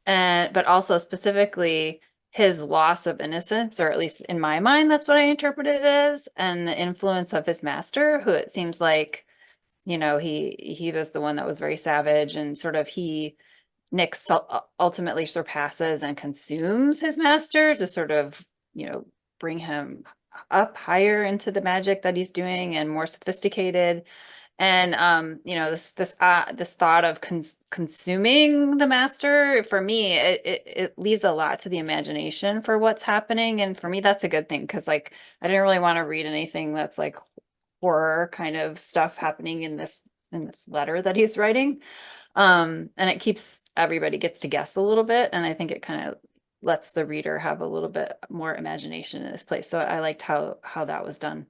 but also specifically his loss of innocence, or at least in my mind, that's what I interpreted it as, and the influence of his master, who it seems like, he was the one that was very savage, and sort of Nick ultimately surpasses and consumes his master to sort of, bring him up higher into the magic that he's doing and more sophisticated. And this thought of consuming the master, for me, it leaves a lot to the imagination for what's happening, and for me that's a good thing, because like I didn't really want to read anything that's like horror kind of stuff happening in this letter that he's writing. And it keeps everybody gets to guess a little bit, and I think it kind of lets the reader have a little bit more imagination in this place. So I liked how that was done.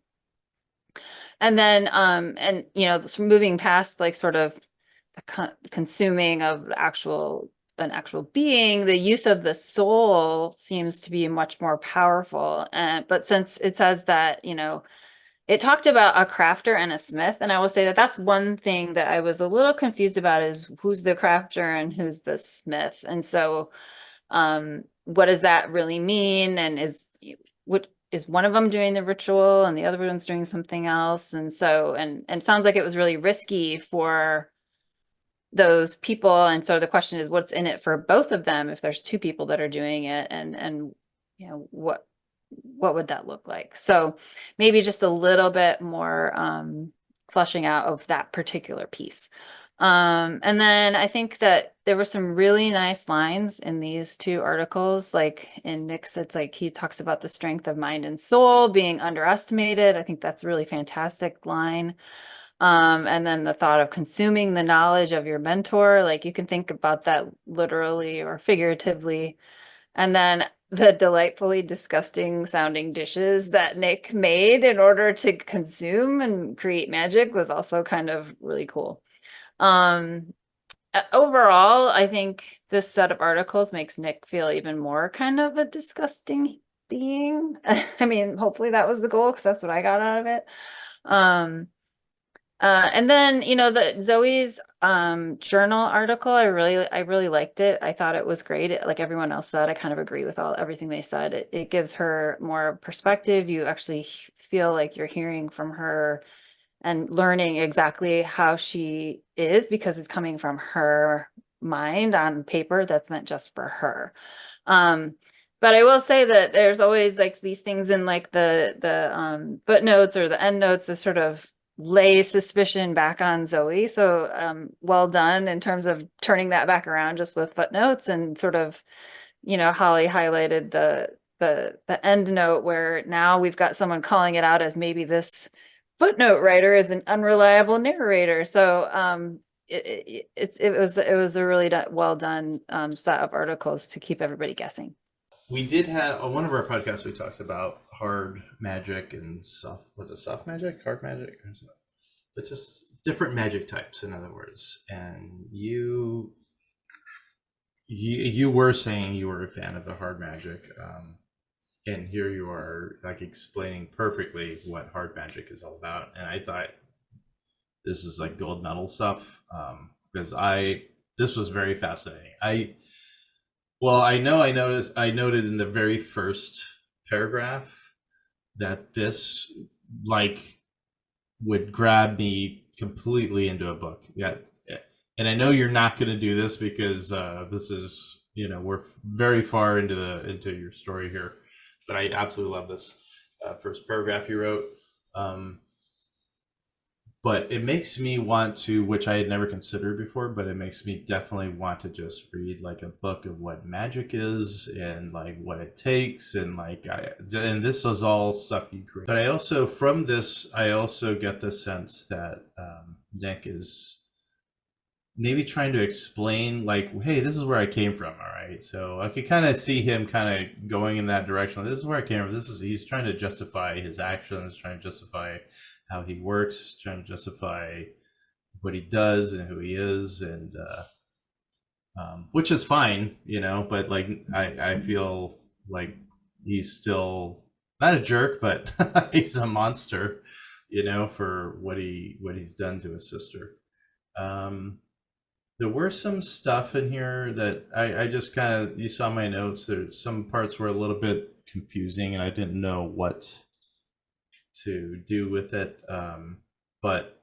And then and you know, moving past like sort of the consuming of an actual being, the use of the soul seems to be much more powerful. And but since it says that, you know, it talked about a crafter and a smith, and I will say that that's one thing that I was a little confused about, is who's the crafter and who's the smith. And so what does that really mean? And what is one of them doing the ritual and the other one's doing something else? And so and it sounds like it was really risky for those people. And so the question is, what's in it for both of them if there's two people that are doing it? And you know, what would that look like? So maybe just a little bit more fleshing out of that particular piece. And then I think that there were some really nice lines in these two articles. Like in Nick's, it's like he talks about the strength of mind and soul being underestimated. I think that's a really fantastic line. And then the thought of consuming the knowledge of your mentor, like you can think about that literally or figuratively. And then the delightfully disgusting sounding dishes that Nick made in order to consume and create magic was also kind of really cool. Overall, I think this set of articles makes Nick feel even more kind of a disgusting being. I mean, hopefully that was the goal, because that's what I got out of it. And then, you know, the Zoe's journal article, I really liked it. I thought it was great. Like everyone else said, I kind of agree with everything they said. It gives her more perspective. You actually feel like you're hearing from her and learning exactly how she is, because it's coming from her mind on paper that's meant just for her. But I will say that there's always like these things in like the footnotes or the endnotes to sort of lay suspicion back on Zoe. So well done in terms of turning that back around just with footnotes, and sort of, you know, Holly highlighted the end note where now we've got someone calling it out as maybe this footnote writer is an unreliable narrator. So it was a really well done set of articles to keep everybody guessing. We did have on one of our podcasts, we talked about hard magic and soft, was it soft magic, hard magic, but just different magic types, in other words. And you were saying you were a fan of the hard magic, and here you are like explaining perfectly what hard magic is all about. And I thought this is like gold medal stuff, because this was very fascinating. I noted in the very first paragraph that this like would grab me completely into a book. Yeah. And I know you're not going to do this because this is, you know, we're very far into your story here, but I absolutely love this first paragraph you wrote. But it makes me want to, which I had never considered before, but it makes me definitely want to just read like a book of what magic is and like what it takes, and like and this is all stuff you create. But I also, from this, I also get the sense that Nick is maybe trying to explain like, hey, this is where I came from. All right. So I could kind of see him kind of going in that direction. This is where I came from. He's trying to justify his actions, trying to justify how he works, trying to justify what he does and who he is, and which is fine, you know, but like I feel like he's still not a jerk, but he's a monster, you know, for what he's done to his sister. There were some stuff in here that I just kind of, you saw my notes, there's some parts were a little bit confusing and I didn't know what to do with it, but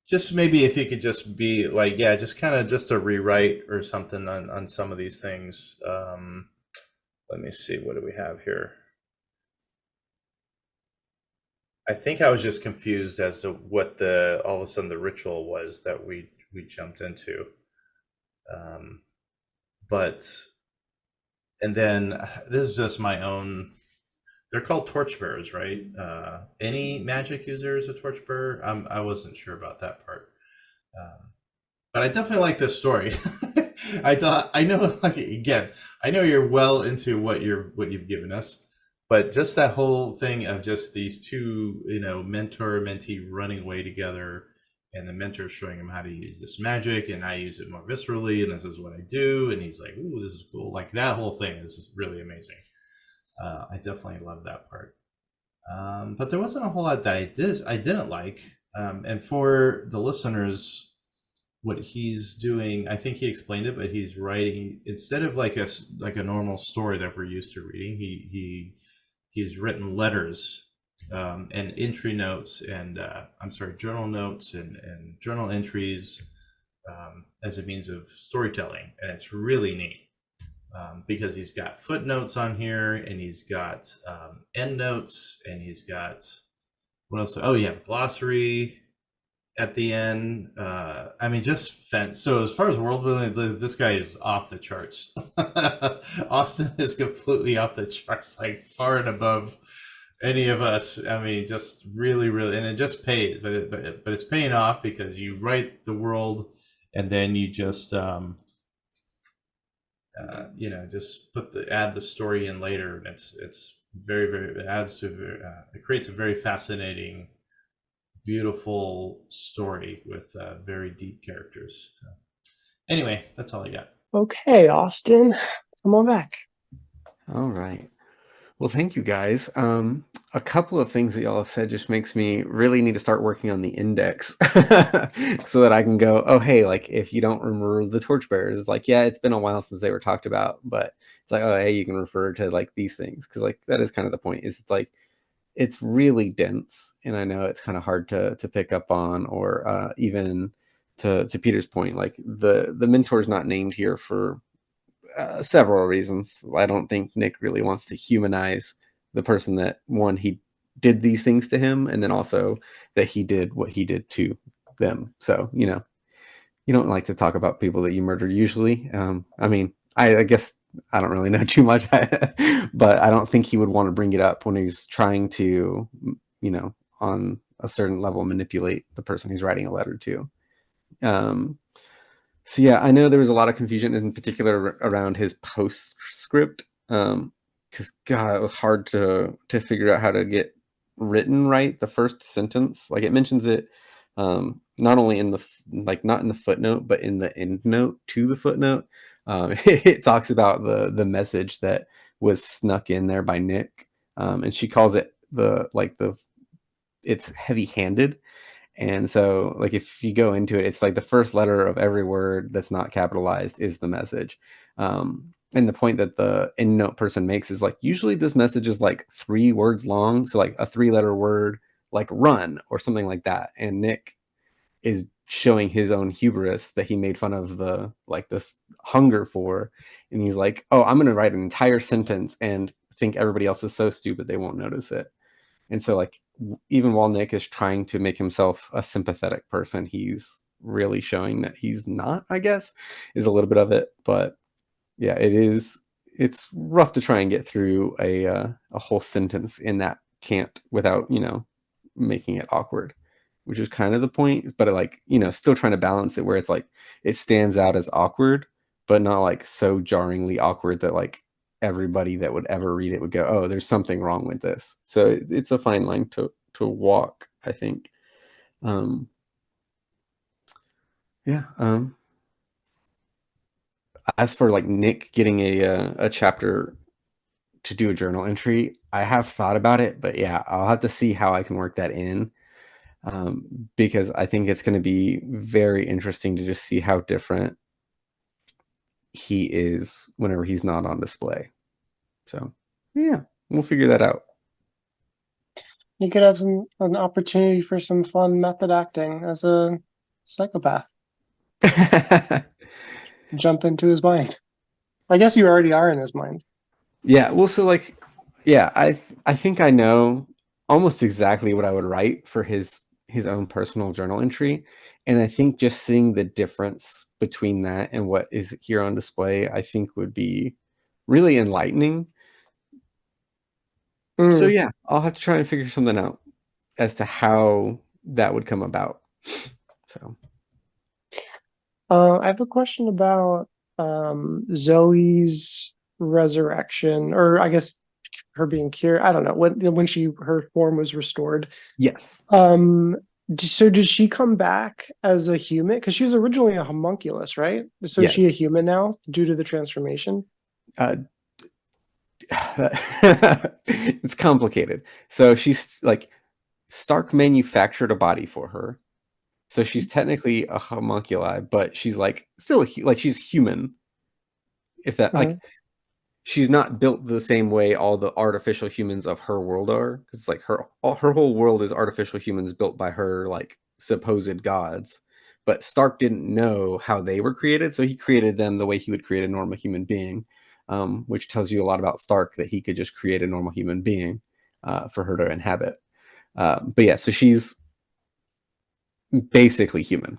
just maybe if you could just be like, yeah, just kind of just a rewrite or something on some of these things. Let me see, what do we have here? I think I was just confused as to what all of a sudden the ritual was that we jumped into, and then this is just my own. They're called torchbearers, right? Any magic user is a torchbearer? I wasn't sure about that part. but I definitely like this story. I know, like, again, I know you're well into what you've given us, but just that whole thing of just these two, mentor mentee running away together, and the mentor showing him how to use this magic, and I use it more viscerally, and this is what I do, and he's like, "Ooh, this is cool!" Like that whole thing is really amazing. I definitely love that part. But there wasn't a whole lot that I didn't like. And for the listeners, what he's doing, I think he explained it, but he's writing, instead of like a normal story that we're used to reading, he's written letters, and entry notes, and journal notes, and journal entries, as a means of storytelling, and it's really neat. Because he's got footnotes on here, and he's got end notes, and he's got, what else? Oh, yeah, glossary at the end. So as far as world building, this guy is off the charts. Austin is completely off the charts, like far and above any of us. I mean, just really, really, and it just pays, but it's paying off, because you write the world, and then you just just add the story in later, and it's very, very, it creates a very fascinating, beautiful story with very deep characters. So, anyway, that's all I got. Okay, Austin, come on back. All right. Well, thank you guys. A couple of things that y'all have said just makes me really need to start working on the index so that I can go, oh, hey, like if you don't remember the torchbearers, it's like, yeah, it's been a while since they were talked about, but it's like, oh, hey, you can refer to like these things. Cause like that is kind of the point, is it's like, it's really dense, and I know it's kind of hard to pick up on, or even to Peter's point, like the mentor is not named here for several reasons. I don't think Nick really wants to humanize the person that, one, he did these things to him, and then also that he did what he did to them. So, you don't like to talk about people that you murdered usually. I mean, I guess I don't really know too much, but I don't think he would want to bring it up when he's trying to, on a certain level, manipulate the person he's writing a letter to. So yeah, I know there was a lot of confusion, in particular around his postscript, because God, it was hard to figure out how to get written right the first sentence. Like it mentions it, not only in the not in the footnote, but in the end note to the footnote. It talks about the message that was snuck in there by Nick, and she calls it it's heavy-handed. And so, like, if you go into it, it's like the first letter of every word that's not capitalized is the message. And the point that the EndNote person makes is like, usually this message is like 3 words long. So like a 3-letter word, like run or something like that. And Nick is showing his own hubris that he made fun of this hunger for. And he's like, oh, I'm going to write an entire sentence and think everybody else is so stupid they won't notice it. And so, like, even while Nick is trying to make himself a sympathetic person, he's really showing that he's not, I guess, is a little bit of it. But yeah, it's rough to try and get through a whole sentence in that cant without, making it awkward, which is kind of the point. But still trying to balance it where it's like, it stands out as awkward, but not like so jarringly awkward that like everybody that would ever read it would go, oh, there's something wrong with this. So it's a fine line to walk, I think. As for like Nick getting a chapter to do a journal entry, I have thought about it, but yeah, I'll have to see how I can work that in, because I think it's going to be very interesting to just see how different he is whenever he's not on display. So yeah, we'll figure that out. You could have an opportunity for some fun method acting as a psychopath. Jump into his mind. I guess you already are in his mind. Yeah, well, so like, yeah, I think I know almost exactly what I would write for his own personal journal entry, and I think just seeing the difference between that and what is here on display, I think would be really enlightening. So yeah, I'll have to try and figure something out as to how that would come about. So I have a question about Zoe's resurrection, or I guess her being cured. I don't know when her form was restored. Yes. So does she come back as a human? Because she was originally a homunculus, right? So is she a Yes. human now due to the transformation? Uh, it's complicated. So she's like Stark manufactured a body for her. So she's technically a homunculi, but she's like still like she's human. If that Uh-huh. like she's not built the same way all the artificial humans of her world are, because like her whole world is artificial humans built by her like supposed gods. But Stark didn't know how they were created, so he created them the way he would create a normal human being, which tells you a lot about Stark, that he could just create a normal human being for her to inhabit. But yeah, so she's basically human,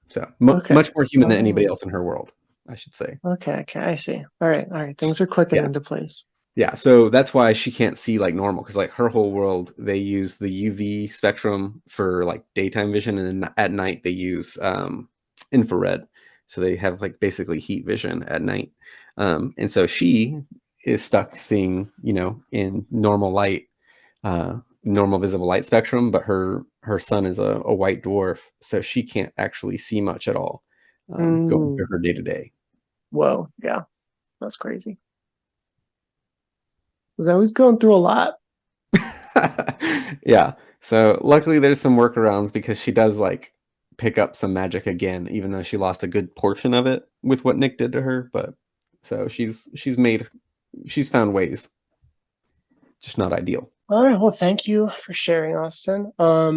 so Okay. much more human than anybody Oh. else in her world, I should say. Okay, I see. All right. Things are clicking Yeah. into place. Yeah, so that's why she can't see like normal, because like her whole world, they use the UV spectrum for like daytime vision, and then at night they use infrared. So they have like basically heat vision at night. And so she is stuck seeing, in normal light, normal visible light spectrum, but her sun is a white dwarf, so she can't actually see much at all going through her day to day. Whoa, yeah, that's crazy. Zoe's going through a lot. Yeah. So luckily there's some workarounds, because she does like pick up some magic again, even though she lost a good portion of it with what Nick did to her. But so she's found ways, just not ideal. All right, well, thank you for sharing, Austin. All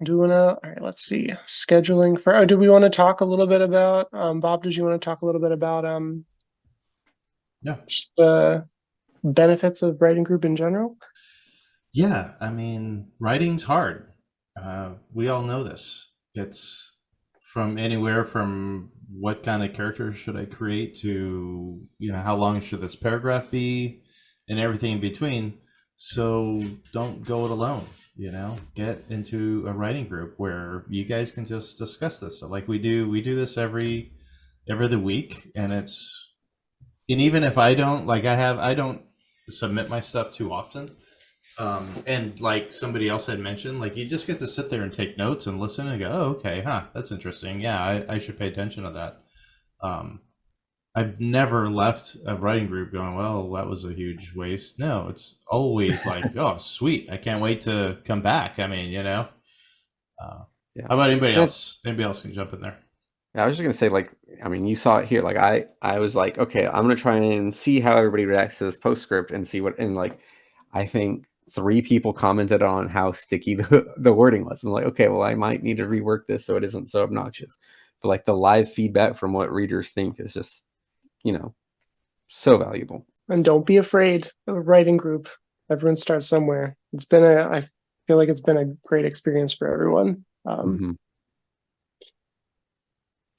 right, let's see. Scheduling for, do we want to talk a little bit about, Bob, did you want to talk a little bit about, Yeah. just the benefits of writing group in general? Yeah, I mean, writing's hard. We all know this. It's from anywhere from what kind of characters should I create to, how long should this paragraph be, and everything in between. So don't go it alone, get into a writing group where you guys can just discuss this. So like we do this every other week, and even if I don't submit my stuff too often. And like somebody else had mentioned, like you just get to sit there and take notes and listen and go, oh, okay, that's interesting. Yeah, I should pay attention to that. I've never left a writing group going, well, that was a huge waste. No, it's always like, oh, sweet. I can't wait to come back. I mean, Yeah. How about anybody else? Anybody else can jump in there. Yeah, I was just gonna say, like, I mean, you saw it here. Like, I was like, okay, I'm gonna try and see how everybody reacts to this postscript and see what. And like, I think 3 people commented on how sticky the wording was. I'm like, okay, well, I might need to rework this so it isn't so obnoxious. But like the live feedback from what readers think is just, so valuable. And don't be afraid of a writing group. Everyone starts somewhere. I feel like it's been a great experience for everyone. Mhm.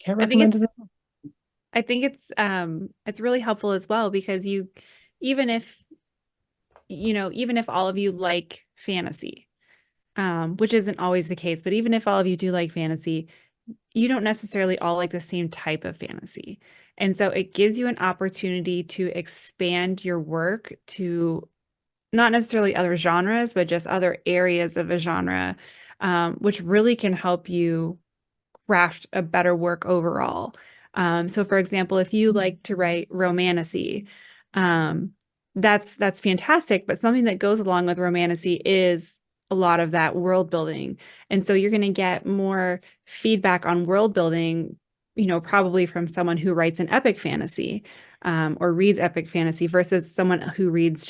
Can't I think recommend it. I think it's really helpful as well, because even if all of you like fantasy, which isn't always the case, but even if all of you do like fantasy, you don't necessarily all like the same type of fantasy. And so it gives you an opportunity to expand your work to not necessarily other genres, but just other areas of a genre, which really can help you craft a better work overall. So for example, if you like to write romantasy, that's fantastic, but something that goes along with romantasy is a lot of that world building. And so you're going to get more feedback on world building, probably from someone who writes an epic fantasy, or reads epic fantasy, versus someone who reads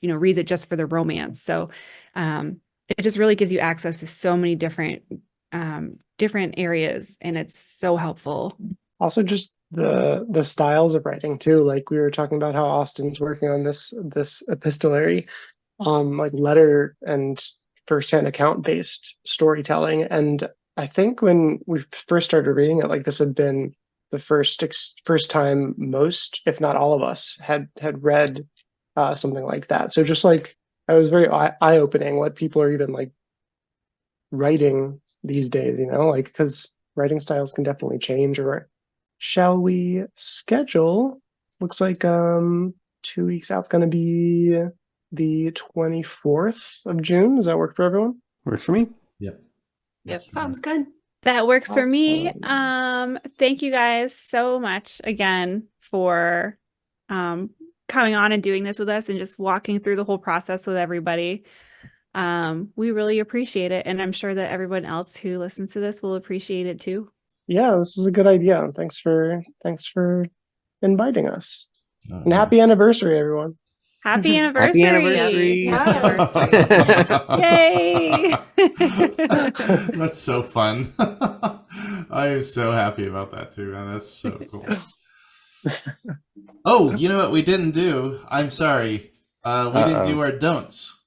reads it just for the romance. So it just really gives you access to so many different areas, and it's so helpful. Also, just the styles of writing too. Like we were talking about how Austin's working on this epistolary, like letter and first-hand account-based storytelling. And I think when we first started reading it, like this had been the first time most, if not all of us, had read something like that. So just like it was very eye-opening what people are even like writing these days, like because writing styles can definitely change. Or shall we schedule? Looks like 2 weeks out is going to be the 24th of June. Does that work for everyone? Works for me. Yep. Yep. Sounds good. That works for me. Awesome. Thank you guys so much again for coming on and doing this with us and just walking through the whole process with everybody. We really appreciate it, and I'm sure that everyone else who listens to this will appreciate it too. Yeah, this is a good idea. Thanks for inviting us. And Uh, happy anniversary, everyone. Happy anniversary! Happy anniversary! Yay! That's so fun. I am so happy about that too, man. That's so cool. Oh, you know what we didn't do? I'm sorry. We didn't do our don'ts.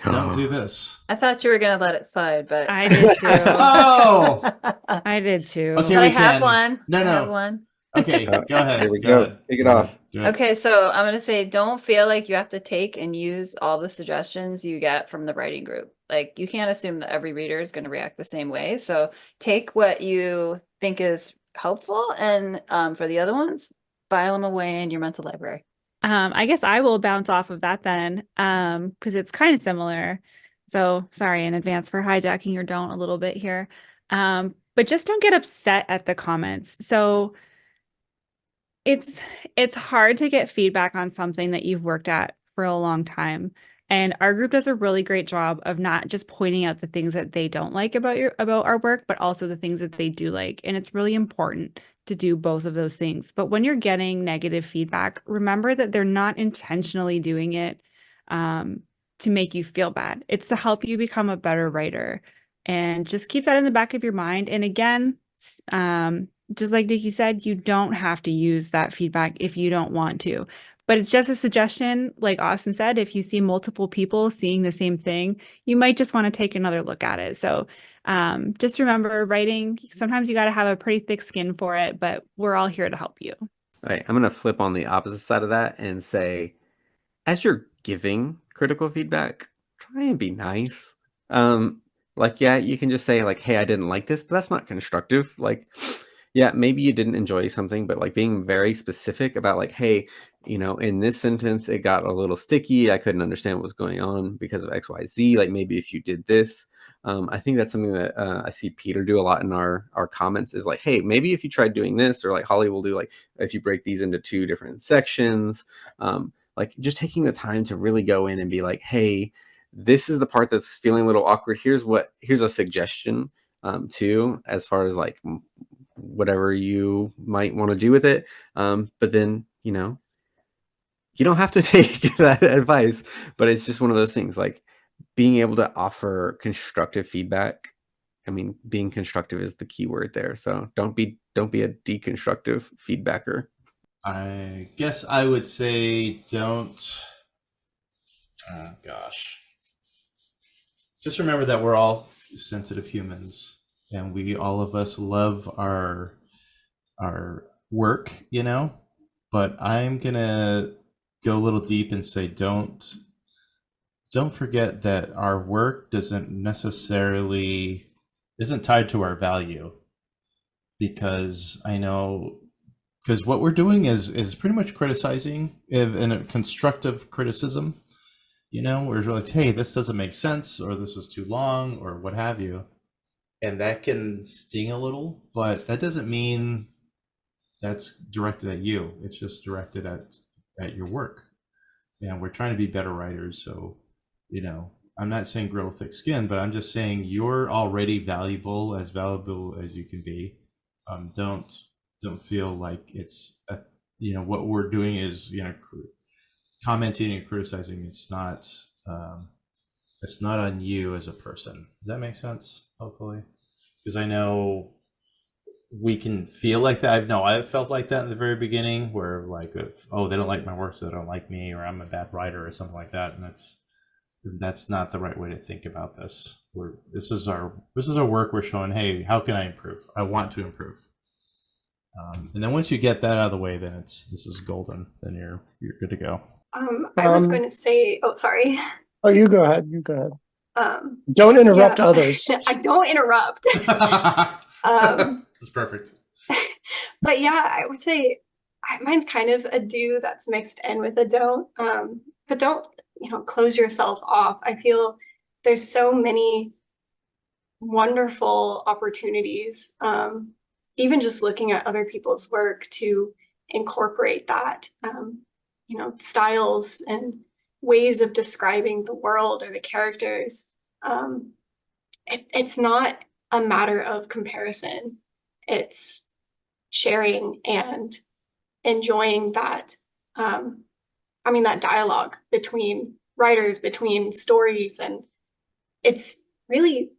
Don't do this. I thought you were gonna let it slide, but I did too. Oh! I did too. Okay, But we I have can. one. No, I no. have one. Okay, go ahead. Here we Go go. ahead. Take it Go off. ahead. Go ahead. Okay, so I'm gonna say don't feel like you have to take and use all the suggestions you get from the writing group. Like you can't assume that every reader is gonna react the same way. So take what you think is helpful, and for the other ones, file them away in your mental library. I guess I will bounce off of that then, because it's kind of similar. So sorry in advance for hijacking your don't a little bit here. But just don't get upset at the comments. So it's hard to get feedback on something that you've worked at for a long time. And our group does a really great job of not just pointing out the things that they don't like about our work, but also the things that they do like. And it's really important to do both of those things. But when you're getting negative feedback, remember that they're not intentionally doing it to make you feel bad. It's to help you become a better writer. And just keep that in the back of your mind. And again, just like Nikki said, you don't have to use that feedback if you don't want to. But it's just a suggestion, like Austin said, if you see multiple people seeing the same thing, you might just want to take another look at it. So just remember, writing, sometimes you got to have a pretty thick skin for it, but we're all here to help you. All right, I'm going to flip on the opposite side of that and say, as you're giving critical feedback, try and be nice. Like, yeah, you can just say like, hey, I didn't like this, but that's not constructive. Like, yeah, maybe you didn't enjoy something, but like being very specific about like, hey, you know, in this sentence, it got a little sticky. I couldn't understand what was going on because of X, Y, Z. Like maybe if you did this, I think that's something that I see Peter do a lot in our comments is like, hey, maybe if you tried doing this, or like Holly will do like, if you break these into 2 different sections, like just taking the time to really go in and be like, hey, this is the part that's feeling a little awkward. Here's a suggestion too, as far as like whatever you might want to do with it. But then, you know, you don't have to take that advice, but it's just one of those things like being able to offer constructive feedback. I mean, being constructive is the key word there. So don't be a deconstructive feedbacker. I guess I would say don't. Oh, gosh. Just remember that we're all sensitive humans, and all of us love our work, you know. But I'm gonna go a little deep and say don't forget that our work isn't tied to our value, because what we're doing is pretty much criticizing in a constructive criticism. You know, we're like, hey, this doesn't make sense, or this is too long, or what have you. And that can sting a little, but that doesn't mean that's directed at you. It's just directed at your work. And we're trying to be better writers. So, you know, I'm not saying grow thick skin, but I'm just saying you're already valuable as you can be. Don't feel like it's, what we're doing is, commenting and criticizing. It's not on you as a person. Does that make sense? Hopefully, because I know we can feel like that. I've felt like that in the very beginning, where like, oh, they don't like my work, so they don't like me, or I'm a bad writer, or something like that. And that's not the right way to think about this. This is our work. We're showing, hey, how can I improve? I want to improve. And then once you get that out of the way, then this is golden. Then you're good to go. I was going to say, oh, sorry. Oh, you go ahead. Don't interrupt Yeah. others. I don't interrupt. It's perfect. But yeah, I would say mine's kind of a do that's mixed in with a don't. But don't, close yourself off. I feel there's so many wonderful opportunities, even just looking at other people's work to incorporate that, styles and ways of describing the world or the characters. It's not a matter of comparison. It's sharing and enjoying that, that dialogue between writers, between stories, and it's really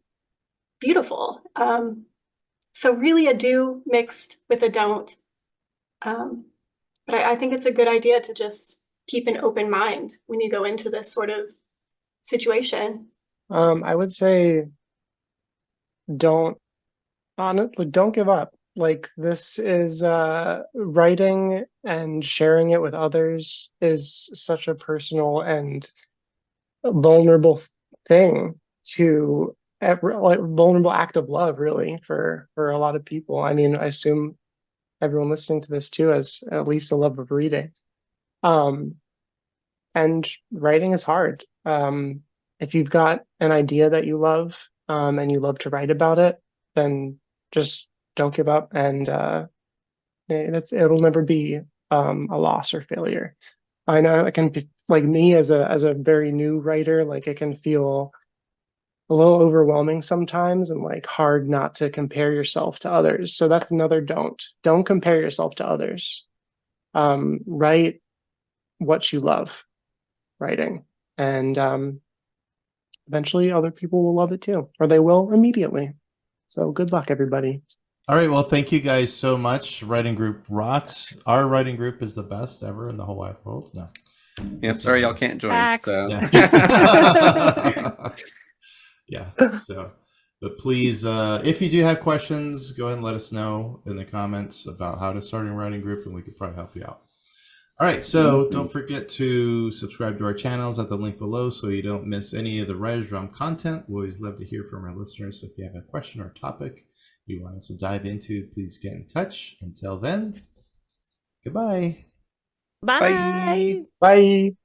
beautiful. So really a do mixed with a don't. But I think it's a good idea to just keep an open mind when you go into this sort of situation. I would say don't give up. Like, this is writing and sharing it with others is such a personal and vulnerable thing to like vulnerable act of love, really, for a lot of people. I mean, I assume everyone listening to this too has at least a love of reading. And writing is hard. If you've got an idea that you love, and you love to write about it, then just don't give up, and it'll never be a loss or failure. I know it can be, like, me as a very new writer, like, it can feel a little overwhelming sometimes, and like hard not to compare yourself to others. So that's another don't compare yourself to others. Write what you love writing, and eventually other people will love it too, or they will immediately. So good luck, everybody. All right. Well, thank you guys so much. Writing group rocks. Our writing group is the best ever in the whole wide world. No. Yeah, sorry y'all can't join. Facts. So Yeah. Yeah. So, but please, if you do have questions, go ahead and let us know in the comments about how to start a writing group, and we could probably help you out. All right. So don't forget to subscribe to our channels at the link below so you don't miss any of the Writers Realm content. We always love to hear from our listeners. So if you have a question or topic you want us to dive into, please get in touch. Until then, goodbye. Bye. Bye. Bye.